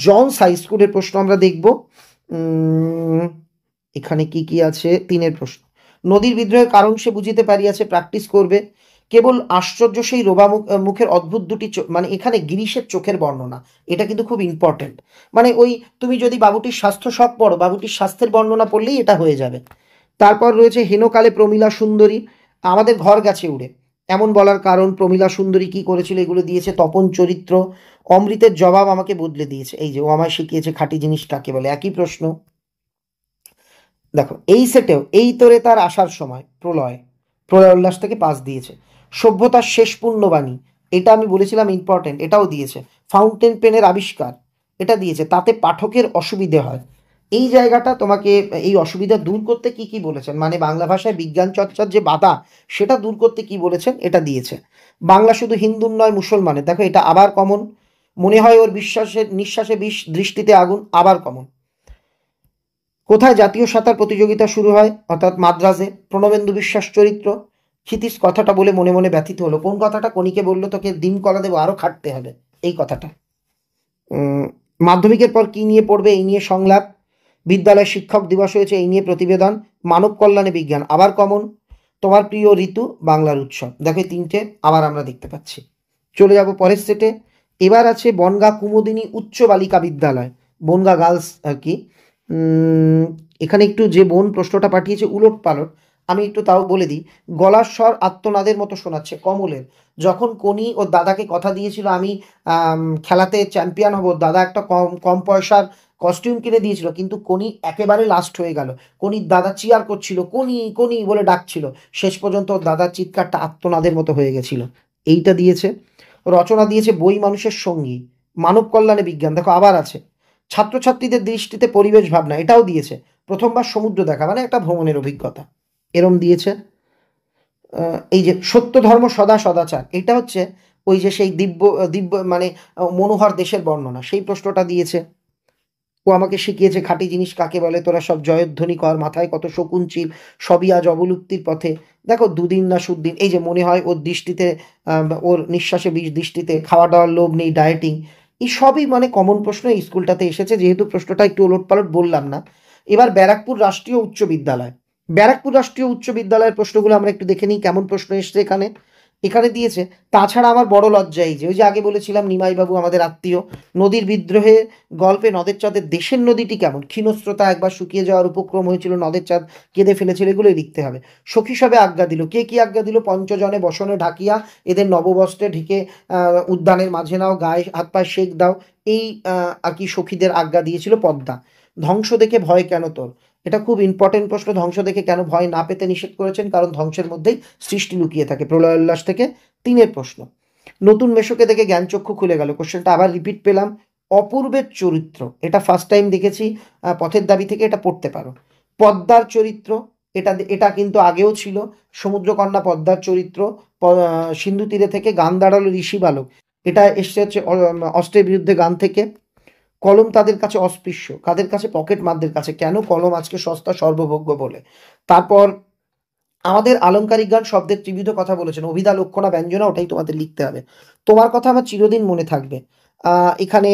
জনস হাই স্কুলের প্রশ্ন আমরা দেখব। এখানে কি কি আছে, 3-এর প্রশ্ন, নদীর বিদ্রোহের কারণ সে বুঝিতে পারিয়াছে, প্র্যাকটিস করবে। কেবল আশ্চর্য সেই রোবা মুখের অদ্ভুত দুটি মানে এখানে গিরিশের চোখের বর্ণনা, এটা কিন্তু খুব ইম্পর্টেন্ট। মানে ওই তুমি যদি বাবুটির স্বাস্থ্য শখ পড়ো, বাবুটির স্বাস্থ্যের বর্ণনা পড়লেই এটা হয়ে যাবে। তারপর রয়েছে হেনকালে প্রমীলা সুন্দরী, আমাদের ঘর গেছে উড়ে, এমন বলার কারণ, প্রমীলা সুন্দরী কি করেছিল, এগুলো দিয়েছে। তপন চরিত্র, অমৃতের জবাব আমাকে বদলে দিয়েছে, এই যে ও আমায় শিখিয়েছে খাঁটি জিনিস কাকে বলে, একই প্রশ্ন। দেখো এই সেটেও এই তোরে তার আসার সময়, প্রলয়, প্রলয় উল্লাস থেকে 5 দিয়েছে। সভ্যতার শেষ পুণ্যবাণী, এটা আমি বলেছিলাম ইম্পর্টেন্ট, এটাও দিয়েছে। ফাউন্টেন পেনের আবিষ্কার, এটা দিয়েছে। তাতে পাঠকের অসুবিধে হয়, এই জায়গাটা তোমাকে, এই অসুবিধা দূর করতে কি কি বলেছেন, মানে বাংলা ভাষায় বিজ্ঞান চর্চার যে বাধা সেটা দূর করতে কি বলেছেন, এটা দিয়েছে। বাংলা শুধু হিন্দুর নয় মুসলমানের, দেখো এটা আবার কমন। মনে হয় ওর বিশ্বাসের নিঃশ্বাসে বিষ, দৃষ্টিতে আগুন, আবার কমন। কোথায় জাতীয় সাঁতার প্রতিযোগিতা শুরু হয়, অর্থাৎ মাদ্রাজে। প্রণবেন্দু বিশ্বাস চরিত্র, ক্ষিতীশ কথাটা বলে মনে মনে ব্যথিত হলো, কোন কথাটা? কণিকে বললো তোকে ডিম কলা দেবো, আরো খাটতে হবে, এই কথাটা। মাধ্যমিকের পর কি নিয়ে পড়বে এই নিয়ে সংলাপ, বিদ্যালয় শিক্ষক দিবস হয়েছে এই নিয়ে প্রতিবেদন, মানব কল্যাণে বিজ্ঞান আবার কমন, তোমার প্রিয় ঋতু বাংলার উৎসব। দেখো এই তিনটে আবার আমরা দেখতে পাচ্ছি। চলে যাব পরের সেটে। এবার আছে বনগাঁ কুমুদিনী উচ্চ বালিকা বিদ্যালয়, বনগাঁ গার্লস আর কি। এখানে একটু যে বোন প্রশ্নটা পাঠিয়েছে উলট পালট, আমি একটু তাও বলে দিই। গলার স্বর আত্মনাদের মতো শোনাচ্ছে কমলের। যখন কোনি ওর দাদাকে কথা দিয়েছিল আমি খেলাতে চ্যাম্পিয়ন হব, দাদা একটা কম কম পয়সার কস্টিউম কিনে দিয়েছিল, কিন্তু কোনি একেবারে লাস্ট হয়ে গেল। কোনির দাদা চিয়ার করছিল, কোনি কোনি বলে ডাকছিল, শেষ পর্যন্ত ওর দাদার চিৎকারটা আত্মনাদের মতো হয়ে গেছিল। এইটা দিয়েছে। রচনা দিয়েছে বই মানুষের সঙ্গী, মানব কল্যাণে বিজ্ঞান। দেখো আবার আছে ছাত্রছাত্রীদের দৃষ্টিতে পরিবেশ ভাবনা, এটাও দিয়েছে। প্রথমবার সমুদ্র দেখা মানে একটা ভ্রমণের অভিজ্ঞতা, এরম দিয়েছে। এই যে সত্য ধর্ম সদা সদাচার, এটা হচ্ছে ওই যে সেই দিব্য দিব্য মানে মনোহর দেশের বর্ণনা, সেই প্রশ্নটা দিয়েছে। ও আমাকে শিখিয়েছে খাঁটি জিনিস কাকে বলে, তোরা সব জয়ধ্বনি কর, মাথায় কত শকুনচিল, সবই আজ অবলুপ্তির পথে। দেখো দুদিন না সুদিন, এই যে মনে হয় ওর দৃষ্টিতে ওর নিঃশ্বাসে বিষ দৃষ্টিতে, খাওয়া দাওয়ার লোভ নেই, ডায়েটিং, এই সবই মানে কমন প্রশ্ন এই স্কুলটাতে এসেছে, যেহেতু প্রশ্নটা একটু ওলটপালট বললাম না। এবার ব্যারাকপুর রাষ্ট্রীয় উচ্চ বিদ্যালয়, ব্যারাকপুর রাষ্ট্রীয় উচ্চ বিদ্যালয়ের প্রশ্নগুলো আমরা একটু দেখে নিই কেমন প্রশ্ন এসছে এখানে। এখানে দিয়েছে তাছাড়া আমার বড় লজ্জা এই যে, ওই যে আগে বলেছিলাম নিমাইবাবু আমাদের আত্মীয়, নদীর বিদ্রোহে গল্পে নদের চাঁদের দেশের নদীটি কেমন, ক্ষীণস্রোতা একবার শুকিয়ে যাওয়ার উপক্রম হয়েছিল, নদের চাঁদ কেঁদে ফেলেছিল, এগুলোই লিখতে হবে। সখী সবে আজ্ঞা দিল, কে কি আজ্ঞা দিল, পঞ্চজনে বসনে ঢাকিয়া এদের নববস্ত্রে ঢেকে উদ্যানের মাঝে নাও, গায়ে হাত পায়ে শেক দাও, এই আর কি সখীদের আজ্ঞা দিয়েছিল পদ্মা। ধ্বংস দেখে ভয় কেন তোর, এটা খুব ইম্পর্টেন্ট প্রশ্ন। ধ্বংস দেখে কেন ভয় না পেতে নিষেধ করেছেন, কারণ ধ্বংসের মধ্যেই সৃষ্টি লুকিয়ে থাকে। প্রলয় উল্লাস থেকে 3-এর প্রশ্ন। নতুন মেশোকে দেখে জ্ঞানচক্ষু খুলে গেল, কোশ্চেনটা আবার রিপিট পেলাম। অপূর্বের চরিত্র, এটা ফার্স্ট টাইম দেখেছি, পথের দাবি থেকে এটা পড়তে পারো। পদ্মার চরিত্র, এটা এটা কিন্তু আগেও ছিল, সমুদ্রকন্যা পদ্মার চরিত্র। সিন্ধু তীরে থেকে গান দাঁড়ালো ঋষি বালক, এটা এসছে হচ্ছে অস্ত্রের বিরুদ্ধে গান থেকে। কলম তাদের কাছে অস্পৃশ্য, কাদের কাছে, পকেট মারদের কাছে, কেন কলম আজকে সস্তা সর্বভোগ্য বলে। তারপর আমাদের আলংকারিক গান শব্দের ত্রিবিধ কথা বলেছেন, অভিধা লক্ষণা ব্যঞ্জনা, ওটাই তোমাদের লিখতে হবে। তোমার কথা আমার চিরদিন মনে থাকবে, এখানে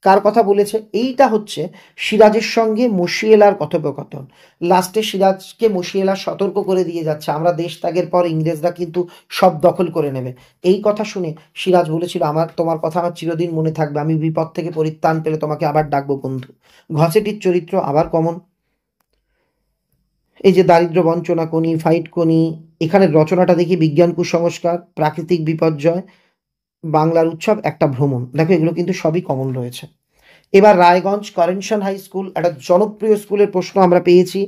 কার কথা বলেছে, এইটা হচ্ছে সিরাজের সঙ্গে মশিয়েলার কথোপকথন। লাস্টে সিরাজকে মশিয়েলা সতর্ক করে দিয়ে যাচ্ছে আমরা দেশ ত্যাগের পর ইংরেজরা কিন্তু সব দখল করে নেবে। এই কথা শুনে সিরাজ বলেছিল তোমার কথা আমার চিরদিন মনে থাকবে, আমি বিপদ থেকে পরিত্রাণ পেলে তোমাকে আবার ডাকবো বন্ধু। ঘসেটির চরিত্র আবার কমন। এই যে দারিদ্র বঞ্চনা কোনি, ফাইট কোনি, এখানে রচনাটা দেখি বিজ্ঞান কুসংস্কার, প্রাকৃতিক বিপর্যয়, বাংলার উৎসব, একটা ভ্রমণ। দেখো এগুলো কিন্তু সবই কমন রয়েছে। এবার রায়গঞ্জ করেনশন হাই স্কুল, একটা জনপ্রিয় স্কুলের প্রশ্ন আমরা পেয়েছি।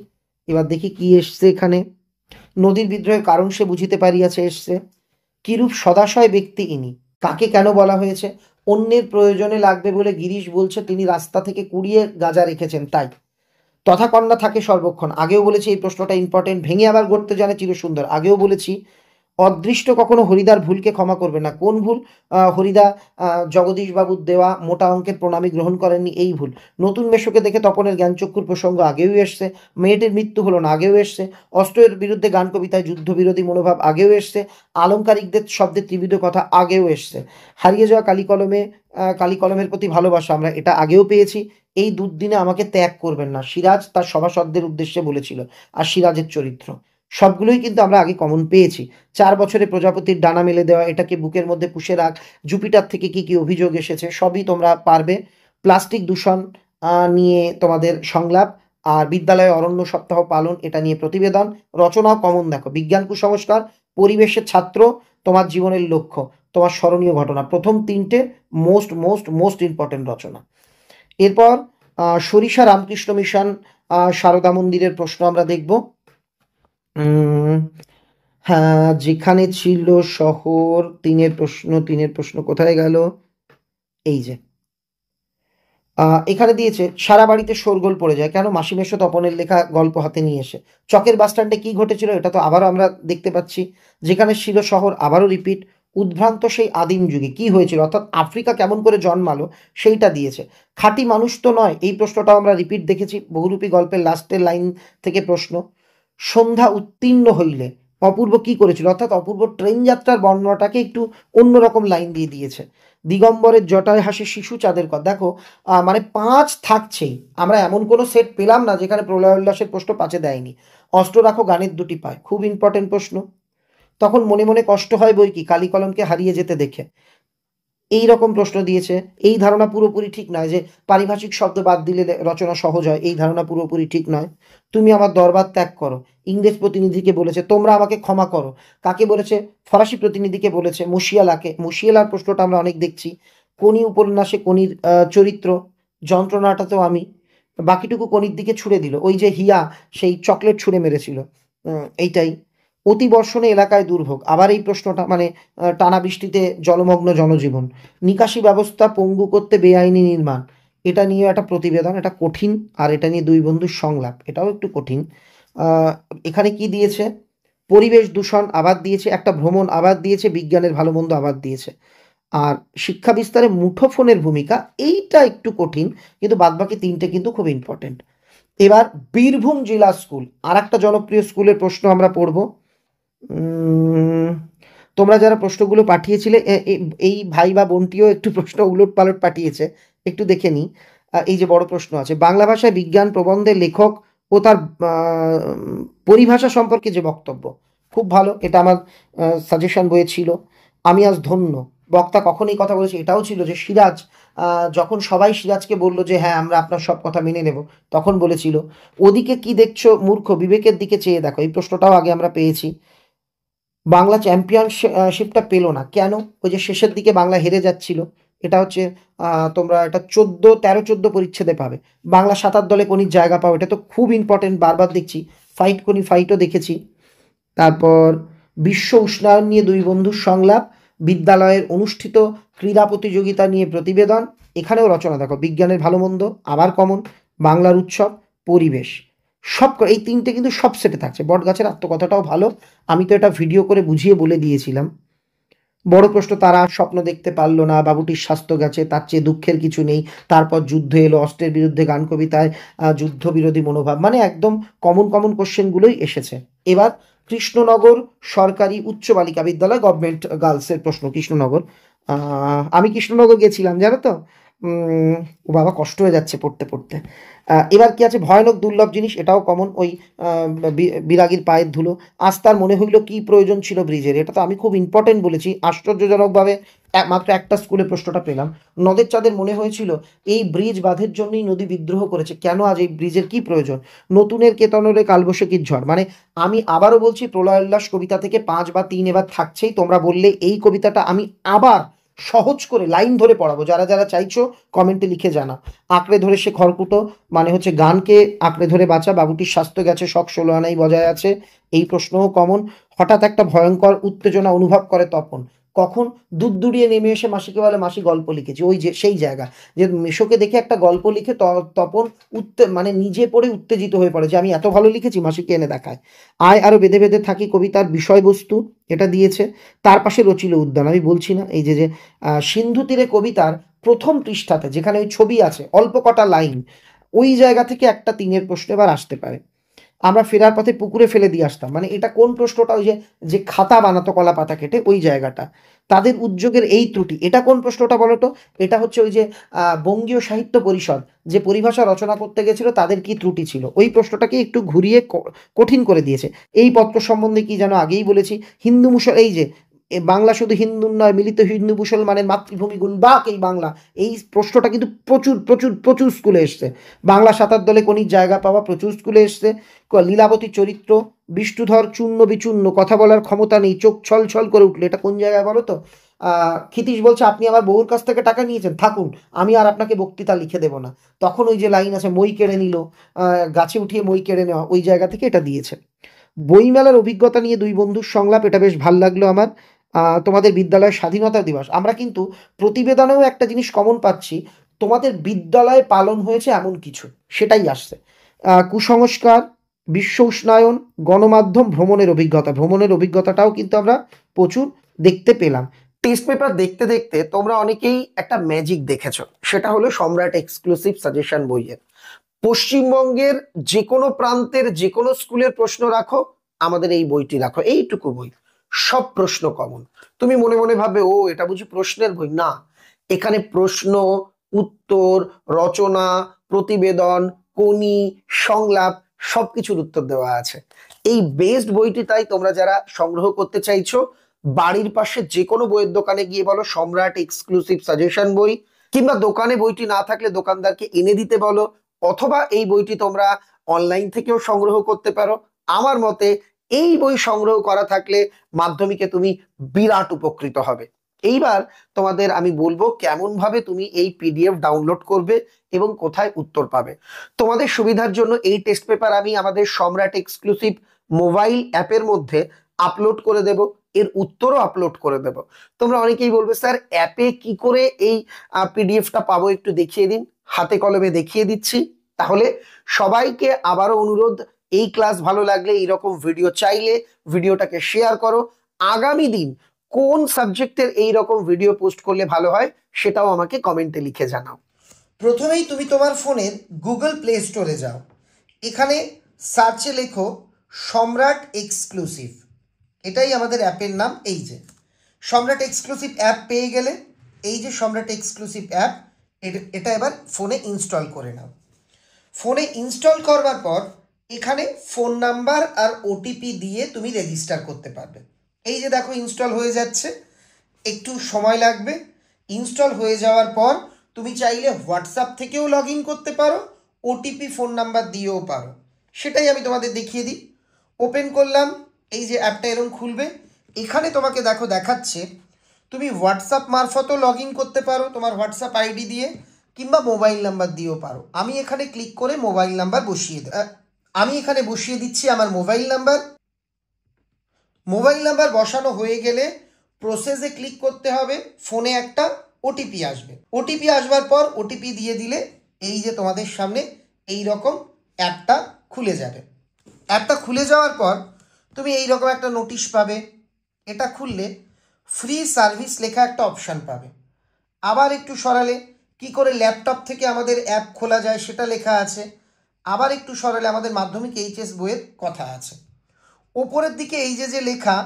এবার দেখি কি এসছে এখানে। নদীর বিদ্রোহের কারণ সে বুঝিতে পারিয়াছে এসছে। কিরূপ সদাশয় ব্যক্তি ইনি, কাকে কেন বলা হয়েছে, অন্যের প্রয়োজনে লাগবে বলে গিরিশ বলছে তিনি রাস্তা থেকে কুড়িয়ে গাঁজা রেখেছেন তাই। তথাকন্যা থাকে সর্বক্ষণ, আগেও বলেছি এই প্রশ্নটা ইম্পর্টেন্ট। ভেঙে আবার গড়তে জানে চিরসুন্দর, আগেও বলেছি। অদৃষ্ট কখনো হরিদার ভুলকে ক্ষমা করবে না, কোন ভুল, হরিদা জগদীশ বাবুর দেওয়া মোটা অঙ্কের প্রণামী গ্রহণ করেননি, এই ভুল। নতুন মেশোকে দেখে তপনের জ্ঞানচক্ষুর প্রসঙ্গ আগেও এসছে। মেয়েটির মৃত্যু হলো না, আগেও এসছে। অস্ত্রের বিরুদ্ধে গান কবিতায় যুদ্ধবিরোধী মনোভাব আগেও এসছে। আলংকারিকদের শব্দের ত্রিবিধ কথা আগেও এসছে। হারিয়ে যাওয়া কালি কলমের প্রতি ভালোবাসা, আমরা এটা আগেও পেয়েছি। এই দুর্দিনে আমাকে ত্যাগ করবেন না, সিরাজ তার সভাসদদের উদ্দেশ্যে বলেছিল। আর সিরাজের চরিত্র সবগুলোই কিন্তু আমরা আগে কমন পেয়েছি। 4 বছরে প্রজাপতির ডানা মেলে দেওয়া, এটাকে বুকের মধ্যে পুষে রাখ, জুপিটার থেকে কি কি অভিযোগ এসেছে সবই তোমরা পারবে। প্লাস্টিক দূষণ নিয়ে তোমাদের সংলাপ, আর বিদ্যালয়ে অরণ্য সপ্তাহ পালন, এটা নিয়ে প্রতিবেদন। রচনাও কমন দেখো, বিজ্ঞান কুসংস্কার, পরিবেশের ছাত্র, তোমার জীবনের লক্ষ্য, তোমার স্মরণীয় ঘটনা। প্রথম 3টে মোস্ট মোস্ট মোস্ট ইম্পর্টেন্ট রচনা। এরপর সরিষা রামকৃষ্ণ মিশন সারদা মন্দিরের প্রশ্ন আমরা দেখব। হ্যাঁ, যেখানে ছিল শহর, 3-এর প্রশ্ন কোথায় গেল, এই যে এখানে দিয়েছে সারা বাড়িতে শোরগোল পড়ে যায় কেন, মাসিমেশো তপনের লেখা গল্প হাতে নিয়ে এসে। চকের বাসস্ট্যান্ডে কি ঘটেছিল, এটা তো আবারও আমরা দেখতে পাচ্ছি। যেখানে ছিল শহর আবারও রিপিট। উদ্ভ্রান্ত সেই আদিম যুগে কি হয়েছিল, অর্থাৎ আফ্রিকা কেমন করে জন্মালো সেইটা দিয়েছে। খাঁটি মানুষ তো নয়, এই প্রশ্নটাও আমরা রিপিট দেখেছি, বহুরূপী গল্পের লাস্টের লাইন থেকে প্রশ্ন। সন্ধ্যা উত্তীর্ণ হইলে অপূর্ব কি করেছিল, অর্থাৎ অপূর্ব ট্রেন যাত্রার বর্ণনাটাকে একটু অন্যরকম লাইন দিয়ে দিয়েছে। দিগম্বরের জটায় হাসে শিশু চাঁদের কথা, দেখো মানে 5 থাকছেই। আমরা এমন কোনো সেট পেলাম না যেখানে প্রলয় উল্লাসের প্রশ্ন 5-এ দেয়নি। অষ্ট রাখো গানের দুটি পায়, খুব ইম্পর্টেন্ট প্রশ্ন। তখন মনে মনে কষ্ট হয় বই কি, কালি কলমকে হারিয়ে যেতে দেখে, এই রকম প্রশ্ন দিয়েছে। এই ধারণা পুরোপুরি ঠিক নয় যে পারিভাষিক শব্দ বাদ দিলে রচনা সহজ হয়, এই ধারণা পুরোপুরি ঠিক নয়। তুমি আমার দরবার ত্যাগ করো, ইংরেজ প্রতিনিধিকে বলেছে। তোমরা আমাকে ক্ষমা করো, কাকে বলেছে? ফরাসি প্রতিনিধিকে বলেছে। মুশিয়ালাকে, মুশিয়ালার প্রশ্নটা আমরা অনেক দেখছি। কোনি উপন্যাসে কোনির চরিত্র, যন্ত্রণাটা তো আমি, বাকিটুকু কোনির দিকে ছুড়ে দিল, ওই যে হিয়া সেই চকলেট ছুঁড়ে মেরেছিল, এইটাই। অতিবর্ষণে এলাকায় দুর্ভোগ, আবার এই প্রশ্নটা, মানে টানা বৃষ্টিতে জলমগ্ন জনজীবন। নিকাশি ব্যবস্থা পঙ্গু করতে বেআইনি নির্মাণ, এটা নিয়ে একটা প্রতিবেদন, এটা কঠিন। আর এটা নিয়ে দুই বন্ধুর সংলাপ, এটাও একটু কঠিন। এখানে কি দিয়েছে? পরিবেশ দূষণ আবার দিয়েছে, একটা ভ্রমণ আবার দিয়েছে, বিজ্ঞানের ভালো মন্দ আবার দিয়েছে। আর শিক্ষা বিস্তারে মুঠোফোনের ভূমিকা, এইটা একটু কঠিন, কিন্তু বাদবাকি 3টে কিন্তু খুব ইম্পর্টেন্ট। এবার বীরভূম জেলা স্কুল, আর একটা জনপ্রিয় স্কুলের প্রশ্ন আমরা পড়ব। তোমরা যারা প্রশ্নগুলো পাঠিয়েছিলে, এই ভাই বা বোনটিও একটু প্রশ্ন উলট পালট পাঠিয়েছে, একটু দেখে নিই। এই যে বড় প্রশ্ন আছে, বাংলা ভাষায় বিজ্ঞান প্রবন্ধের লেখক ও তার পরিভাষা সম্পর্কে যে বক্তব্য, খুব ভালো, এটা আমার সাজেশন বইয়ে ছিল। আমি আজ ধন্য, বক্তা কখন এই কথা বলেছে? এটাও ছিল যে সিরাজ, যখন সবাই সিরাজকে বলল যে হ্যাঁ আমরা আপনার সব কথা মেনে নেব, তখন বলেছিল। ওদিকে কি দেখছো মূর্খ, বিবেকের দিকে চেয়ে দেখো, এই প্রশ্নটাও আগে আমরা পেয়েছি। বাংলা চ্যাম্পিয়নশিপটা পেল না কেন? ওই যে শেষের দিকে বাংলা হেরে যাচ্ছিল, এটা হচ্ছে তোমরা এটা 13-14 পরিচ্ছেদে পাবে। বাংলা 7 দলে কোনির জায়গা পাও, এটা তো খুব ইম্পর্টেন্ট, বারবার দেখছি। ফাইট কোনি ফাইটও দেখেছি। তারপর বিশ্ব উষ্ণায়ন নিয়ে দুই বন্ধুর সংলাপ, বিদ্যালয়ের অনুষ্ঠিত ক্রীড়া প্রতিযোগিতা নিয়ে প্রতিবেদন, এখানেও রচনা দেখো, বিজ্ঞানের ভালো মন্দ আবার কমন, বাংলার উৎসব, পরিবেশ, সব এই 3টে কিন্তু সব সেটে থাকছে। বটগাছের আত্মকথাটাও ভালো, আমি তো এটা ভিডিও করে বুঝিয়ে বলে দিয়েছিলাম। বড় প্রশ্ন, তারা স্বপ্ন দেখতে পারলো না, বাবুটির স্বাস্থ্য গেছে, তার চেয়ে দুঃখের কিছু নেই, তারপর যুদ্ধ এলো, অস্ত্রের বিরুদ্ধে গান কবিতায় যুদ্ধ বিরোধী মনোভাব, মানে একদম কমন কমন কোশ্চেনগুলোই এসেছে। এবার কৃষ্ণনগর সরকারি উচ্চ বালিকা বিদ্যালয়, গভর্নমেন্ট গার্লসের প্রশ্ন, কৃষ্ণনগর। আমি কৃষ্ণনগর গেছিলাম জানো তো। ও বাবা, কষ্ট হয়ে যাচ্ছে পড়তে পড়তে। এবার কি আছে, ভয়ানক দুর্লভ জিনিস, এটাও কমন, ওই বিরাগীর পায়ের ধুলো। আস্তার মনে হইল কি প্রয়োজন ছিল ব্রিজের, এটা তো আমি খুব ইম্পর্টেন্ট বলেছি। আশ্চর্যজনকভাবে মাত্র একটা স্কুলে প্রশ্নটা পেলাম। নদের চাঁদের মনে হয়েছিল এই ব্রিজ বাঁধের জন্যই নদী বিদ্রোহ করেছে, কেন আজ এই ব্রিজের কি প্রয়োজন? নতুনের কেতনরে কালবৈশাখীর ঝড়, মানে আমি আবারও বলছি, প্রলয় উল্লাস কবিতা থেকে 5 বা 3 এবার থাকছেই। তোমরা বললে এই কবিতাটা আমি আবার সহজ করে লাইন ধরে পড়াবো, যারা যারা চাইছো কমেন্টে লিখে জানা। আঁকড়ে ধরে সে খড়কুটো, মানে হচ্ছে গানকে আঁকড়ে ধরে বাঁচা, বাবুটির স্বাস্থ্য গেছে, শখ 16 আনাই বজায় আছে, এই প্রশ্নও কমন। হঠাৎ একটা ভয়ঙ্কর উত্তেজনা অনুভব করে তপন, কখন? দুধ দুড়িয়ে নেমে এসে মাসিকে বলে, মাসি গল্প লিখেছি, ওই যে সেই জায়গা, যে মেশোকে দেখে একটা গল্প লিখে তপন মানে নিজে পড়ে উত্তেজিত হয়ে পড়ে যে আমি এত ভালো লিখেছি, মাসিকে এনে দেখায়। আয় আরো বেঁধে বেঁধে থাকি কবিতার বিষয়বস্তু, এটা দিয়েছে। তার পাশে রচিল উদ্যান, আমি বলছি না, এই যে যে সিন্ধু তীরে কবিতার প্রথম পৃষ্ঠাতে যেখানে ওই ছবি আছে, অল্প কটা লাইন, ওই জায়গা থেকে একটা 3-এর প্রশ্ন এবার আসতে পারে। আমরা ফেরার পথে পুকুরে ফেলে দিয়ে আসতাম, মানে এটা কোন প্রশ্নটা? ওই যে যে খাতা বানাতো কলা পাতা কেটে, ওই জায়গাটা। তাদের উদ্যোগের এই ত্রুটি, এটা কোন প্রশ্নটা বলো তো? এটা হচ্ছে ওই যে বঙ্গীয় সাহিত্য পরিষদ যে পরিভাষা রচনা করতে গেছিল, তাদের কি ত্রুটি ছিল, ওই প্রশ্নটাকে একটু ঘুরিয়ে কঠিন করে দিয়েছে। এই পত্র সম্বন্ধে কি যেন আগেই বলেছি, হিন্দু মুসল, এই যে বাংলা শুধু হিন্দুর নয়, মিলিত হিন্দু মুসলমানের মাতৃভূমি গুলবাক এই বাংলা, এই প্রশ্নটা কিন্তু প্রচুর প্রচুর প্রচুর স্কুলে এসছে। বাংলা 7 দলে কোনির জায়গা পাওয়া, প্রচুর স্কুলে এসছে। লীলাবতী চরিত্র, বিষ্ণুধর চূর্ণ বিচূর্ণ, কথা বলার ক্ষমতা নেই, চোখ ছল ছল করে উঠলে, এটা কোন জায়গায় বলো তো? ক্ষিতীশ বলছে, আপনি আমার বউর কাছ থেকে টাকা নিয়েছেন, থাকুন, আমি আর আপনাকে বক্তৃতা লিখে দেব না। তখন ওই যে লাইন আছে, মই কেড়ে নিল, গাছে উঠিয়ে মই কেড়ে নেওয়া, ওই জায়গা থেকে এটা দিয়েছে। বইমেলার অভিজ্ঞতা নিয়ে দুই বন্ধুর সংলাপ, এটা বেশ ভাল লাগলো আমার। তোমাদের বিদ্যালয়ের স্বাধীনতা দিবস, আমরা কিন্তু প্রতিবেদনেও একটা জিনিস কমন পাচ্ছি, তোমাদের বিদ্যালয়ে পালন হয়েছে এমন কিছু, সেটাই আসছে। কুসংস্কার, বিশ্ব উষ্ণায়ন, গণমাধ্যম, ভ্রমণের অভিজ্ঞতা, ভ্রমণের অভিজ্ঞতাটাও কিন্তু আমরা প্রচুর দেখতে পেলাম। টেস্ট পেপার দেখতে দেখতে তোমরা অনেকেই একটা ম্যাজিক দেখেছো, সেটা হলো সম্রাট এক্সক্লুসিভ সাজেশন বইয়ের। পশ্চিমবঙ্গের যে কোনো প্রান্তের যে কোনো স্কুলের প্রশ্ন রাখো, আমাদের এই বইটি রাখো, এইটুকু বই, সব প্রশ্ন কমন। তুমি মনে মনে ভাবে ও এটা বুঝি প্রশ্নের বই? না, এখানে প্রশ্ন, উত্তর, রচনা, প্রতিবেদন, কোনি, সংলাপ সবকিছুর উত্তর দেওয়া আছে। এই বেস্ট বইটি তাই তোমরা যারা সংগ্রহ করতে চাইছো, বাড়ির পাশে যে কোনো বইয়ের দোকানে গিয়ে বলো সম্রাট এক্সক্লুসিভ সাজেশন বই, কিংবা দোকানে বইটি না থাকলে দোকানদারকে এনে দিতে বলো, অথবা এই বইটি তোমরা অনলাইন থেকেও সংগ্রহ করতে পারো। আমার মতে এই বই সংগ্রহ করা থাকলে মাধ্যমিকে তুমি বিরাট উপকৃত হবে। এইবার তোমাদের আমি বলবো কেমন ভাবে তুমি এই পিডিএফ ডাউনলোড করবে এবং কোথায় উত্তর পাবে। তোমাদের সুবিধার জন্য এই টেস্ট পেপার আমি আমাদের সম্রাট এক্সক্লুসিভ মোবাইল অ্যাপের মধ্যে আপলোড করে দেব, এর উত্তরও আপলোড করে দেব। তোমরা অনেকেই বলবে স্যার অ্যাপে কি করে এই পিডিএফটা পাবো, একটু দেখিয়ে দিন। হাতে কলমে দেখিয়ে দিচ্ছি। তাহলে সবাইকে আবারও অনুরোধ, এই ক্লাস ভালো লাগলে, এইরকম ভিডিও চাইলে ভিডিওটাকে শেয়ার করো। আগামী দিন কোন সাবজেক্টের এই রকম ভিডিও পোস্ট করলে ভালো হয় সেটাও আমাকে কমেন্টে লিখে জানাও। প্রথমেই তুমি তোমার ফোনের গুগল প্লে স্টোরে যাও, এখানে সার্চে লেখো সম্রাট এক্সক্লুসিভ, এটাই আমাদের অ্যাপের নাম। এই যে সম্রাট এক্সক্লুসিভ অ্যাপ পেয়ে গেলে, এই যে সম্রাট এক্সক্লুসিভ অ্যাপ, এটা এবার ফোনে ইনস্টল করে নাও। ফোনে ইনস্টল করবার পর এখানে ফোন নাম্বার আর ওটিপি দিয়ে তুমি রেজিস্টার করতে পারবে। এই যে দেখো ইনস্টল হয়ে যাচ্ছে, একটু সময় লাগবে। ইনস্টল হয়ে যাওয়ার পর তুমি চাইলে হোয়াটসঅ্যাপ থেকেও লগ ইন করতে পারো, ওটিপি ফোন নাম্বার দিয়েও পারো, সেটাই আমি তোমাদের দেখিয়ে দিই। ওপেন করলাম, এই যে অ্যাপটা এরকম খুলবে। এখানে তোমাকে দেখো দেখাচ্ছে তুমি হোয়াটসঅ্যাপ মারফতও লগ ইন করতে পারো তোমার হোয়াটসঅ্যাপ আইডি দিয়ে, কিংবা মোবাইল নাম্বার দিয়েও পারো। আমি এখানে ক্লিক করে মোবাইল নাম্বার বসিয়ে দিচ্ছি আমার মোবাইল নাম্বার। মোবাইল নাম্বার বসানো হয়ে গেলে প্রসেসে ক্লিক করতে হবে, ফোনে একটা ওটিপি আসবে। ওটিপি আসবার পর ওটিপি দিয়ে দিলে এই যে তোমাদের সামনে এই রকম অ্যাপটা খুলে যাবে। অ্যাপটা খুলে যাওয়ার পর তুমি এই রকম একটা নোটিশ পাবে। এটা খুললে ফ্রি সার্ভিস লেখা একটা অপশান পাবে। আবার একটু সরালে কি করে ল্যাপটপ থেকে আমাদের অ্যাপ খোলা যায় সেটা লেখা আছে। আবার একটু সরালে আমাদের মাধ্যমিক এইচএস বইয়ের কথা আছে। ওপরের দিকে এই যে লেখা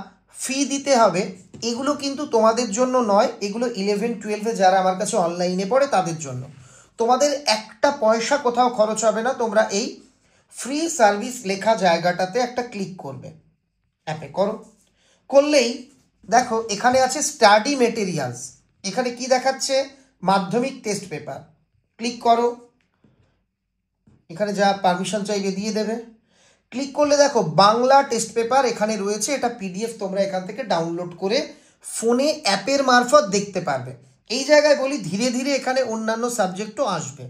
ফি দিতে হবে, এগুলো কিন্তু তোমাদের জন্য নয়, এগুলো 11-12 যারা আমার কাছে অনলাইনে পড়ে তাদের জন্য। তোমাদের একটা পয়সা কোথাও খরচ হবে না। তোমরা এই ফ্রি সার্ভিস লেখা জায়গাটাতে একটা ক্লিক করবে, অ্যাপে করলেই দেখো এখানে আছে স্টাডি মেটেরিয়ালস। এখানে কি দেখাচ্ছে? মাধ্যমিক টেস্ট পেপার। ক্লিক করো, এখানে যা পারমিশন চাইবে দিয়ে দেবে। ক্লিক করলে দেখো বাংলা টেস্ট পেপার এখানে রয়েছে, এটা পিডিএফ তোমরা এখান থেকে ডাউনলোড করে ফোনে অ্যাপের মারফত দেখতে পারবে। এই জায়গায় বলি ধীরে ধীরে এখানে অন্যান্য সাবজেক্টও আসবে,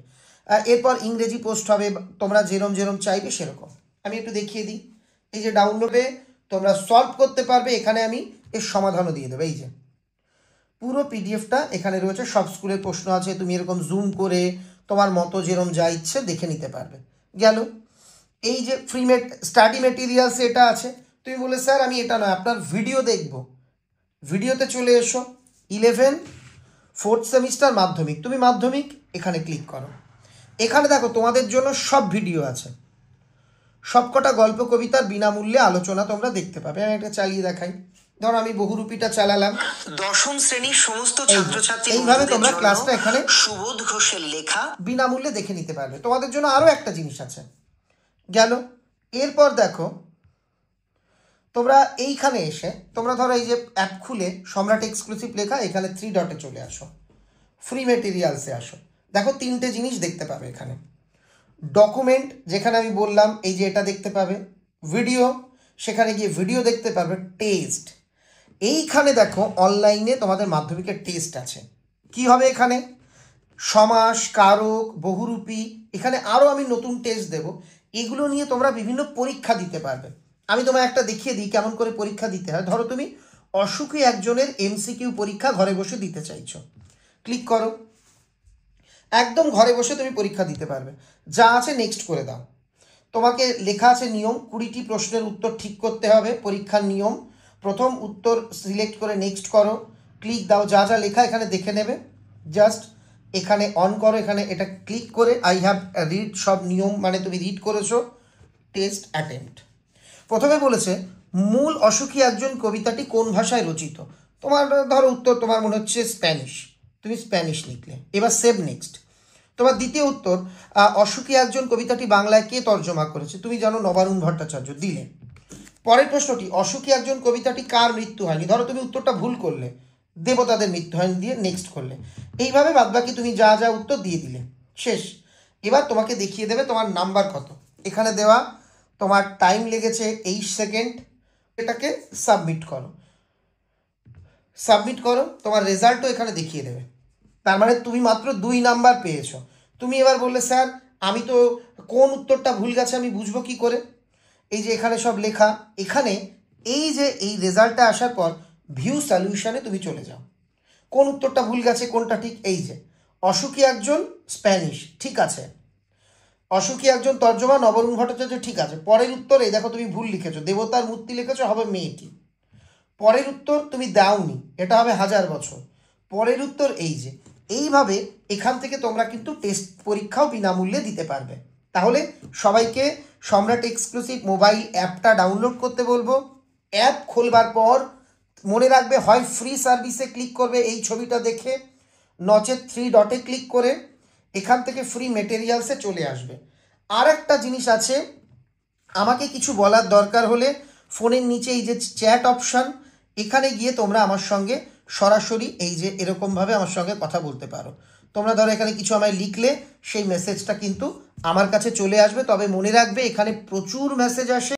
এরপর ইংরেজি পোস্ট হবে, তোমরা যেরম চাইবে সেরকম। আমি একটু দেখিয়ে দিই। এই যে ডাউনলোডে তোমরা সলভ করতে পারবে, এখানে আমি এর সমাধানও দিয়ে দেবো। এই যে পুরো পিডিএফটা এখানে রয়েছে, সব স্কুলের প্রশ্ন আছে, তুমি এরকম জুম করে তোমার মতো যেরকম যা ইচ্ছে দেখে নিতে পারবে। গেল এই যে ফ্রি স্টাডি মেটেরিয়ালস এটা আছে। তুমি বলে স্যার আমি এটা নয় আপনার ভিডিও দেখব, ভিডিওতে চলে এসো। 11 4th সেমিস্টার মাধ্যমিক, তুমি মাধ্যমিক এখানে ক্লিক করো। এখানে দেখো তোমাদের জন্য সব ভিডিও আছে, সবকটা গল্প কবিতার বিনামূল্যে আলোচনা তোমরা দেখতে পাবে। আমি একটা চালিয়ে দেখাই। ধরো আমি বহুরূপীটা চালালাম। দশম শ্রেণীর সমস্ত ছাত্রছাত্রী এইভাবে তোমরা ক্লাসটা এখানে সুবোধ ঘোষের লেখা বিনামূল্যে দেখে নিতে পারবে। তোমাদের জন্য আরও একটা জিনিস আছে। গেল এরপর দেখো তোমরা এইখানে এসে তোমরা ধরো এই যে অ্যাপ খুলে সম্রাট এক্সক্লুসিভ লেখা, এখানে 3 ডটে চলে আসো, ফ্রি মেটেরিয়ালসে আসো। দেখো 3টে জিনিস দেখতে পাবে এখানে। ডকুমেন্ট যেখানে আমি বললাম এই যে এটা দেখতে পাবে। ভিডিও, সেখানে গিয়ে ভিডিও দেখতে পাবে। টেস্ট, এইখানে দেখো অনলাইনে তোমাদের মাধ্যমিকের টেস্ট আছে। কি হবে এখানে? সমাস, কারক, বহুরূপী, এখানে আরও আমি নতুন টেস্ট দেব। এগুলো নিয়ে তোমরা বিভিন্ন পরীক্ষা দিতে পারবে। আমি তোমায় একটা দেখিয়ে দিই কেমন করে পরীক্ষা দিতে হয়। ধরো তুমি অসুখী একজনের এমসিকিউ পরীক্ষা ঘরে বসে দিতে চাইছো, ক্লিক করো। একদম ঘরে বসে তুমি পরীক্ষা দিতে পারবে। যা আছে নেক্সট করে দাও। তোমাকে লেখা আছে নিয়ম, 20টি প্রশ্নের উত্তর ঠিক করতে হবে। পরীক্ষার নিয়ম, প্রথম উত্তর সিলেক্ট করে নেক্সট করো, ক্লিক দাও। যা যা লেখা এখানে দেখে নেবে। জাস্ট এখানে অন করো, এখানে এটা ক্লিক করে আই হ্যাভ রিড সব নিয়ম মানে তুমি রিড করেছো। টেস্ট অ্যাটেম্প্ট, প্রথমে বলেছে মূল অসুখী একজন কবিতাটি কোন ভাষায় রচিত। তোমার ধরো উত্তর তোমার মনে হচ্ছে স্প্যানিশ, তুমি স্প্যানিশ লিখলে। এবার সেভ নেক্সট। তোমার দ্বিতীয় উত্তর অসুখী একজন কবিতাটি বাংলায় কে তর্জমা করেছে, তুমি জানো নবারুণ ভট্টাচার্য, দিলে। পরের প্রশ্নটি অসুখী একজন কবিতাটি কার মৃত্যু হয়নি, ধরো তুমি উত্তরটা ভুল করলে, দেবতাদের মৃত্যু হয়নি দিয়ে নেক্সট করলে। এইভাবে বাদবাকি তুমি যা যা উত্তর দিয়ে দিলে, শেষ। এবার তোমাকে দেখিয়ে দেবে তোমার নাম্বার কত। এখানে দেওয়া তোমার টাইম লেগেছে 23 সেকেন্ড। এটাকে সাবমিট করো, সাবমিট করো, তোমার রেজাল্টও এখানে দেখিয়ে দেবে। তার মানে তুমি মাত্র 2 নাম্বার পেয়েছো। তুমি এবার বললে স্যার আমি তো কোন উত্তরটা ভুল গেছে আমি বুঝবো কি করে। এই যে এখানে সব লেখা, এখানে এই যে এই রেজাল্টটা আসার পর ভিউ সলিউশনে তুমি চলে যাও। কোন উত্তরটা ভুল গেছে কোনটা ঠিক, এই যে অসুখী একজন স্প্যানিশ, ঠিক আছে। অসুখী একজন তর্জমা নবরুণ ভট্টাচার্য, ঠিক আছে। পরের উত্তর এই দেখো তুমি ভুল লিখেছো, দেবতার মূর্তি লিখেছো, হবে মেয়েটি। পরের উত্তর তুমি দাওনি, এটা হবে 1000 বছর। পরের উত্তর এই যে, এইভাবে এখান থেকে তোমরা কিন্তু টেস্ট পরীক্ষাও বিনামূল্যে দিতে পারবে। তাহলে সবাইকে সম্রাট এক্সক্লুসিভ মোবাইল অ্যাপটা ডাউনলোড করতে বলবো। অ্যাপ খোলবার পর মনে রাখবে হয় ফ্রি সার্ভিসে ক্লিক করবে এই ছবিটা দেখে, নচেত 3 ডটে ক্লিক করে এখান থেকে ফ্রি মেটেরিয়ালসে চলে আসবে। আর একটা জিনিস আছে, আমাকে কিছু বলার দরকার হলে ফোনের নিচে এই যে চ্যাট অপশান, এখানে গিয়ে তোমরা আমার সঙ্গে সরাসরি এই যে এরকমভাবে আমার সঙ্গে কথা বলতে পারো। তোমরা ধরো এখানে কিছু আমায় লিখলে সেই মেসেজটা কিন্তু আমার কাছে চলে আসবে। তবে মনে রাখবে এখানে প্রচুর মেসেজ আসে।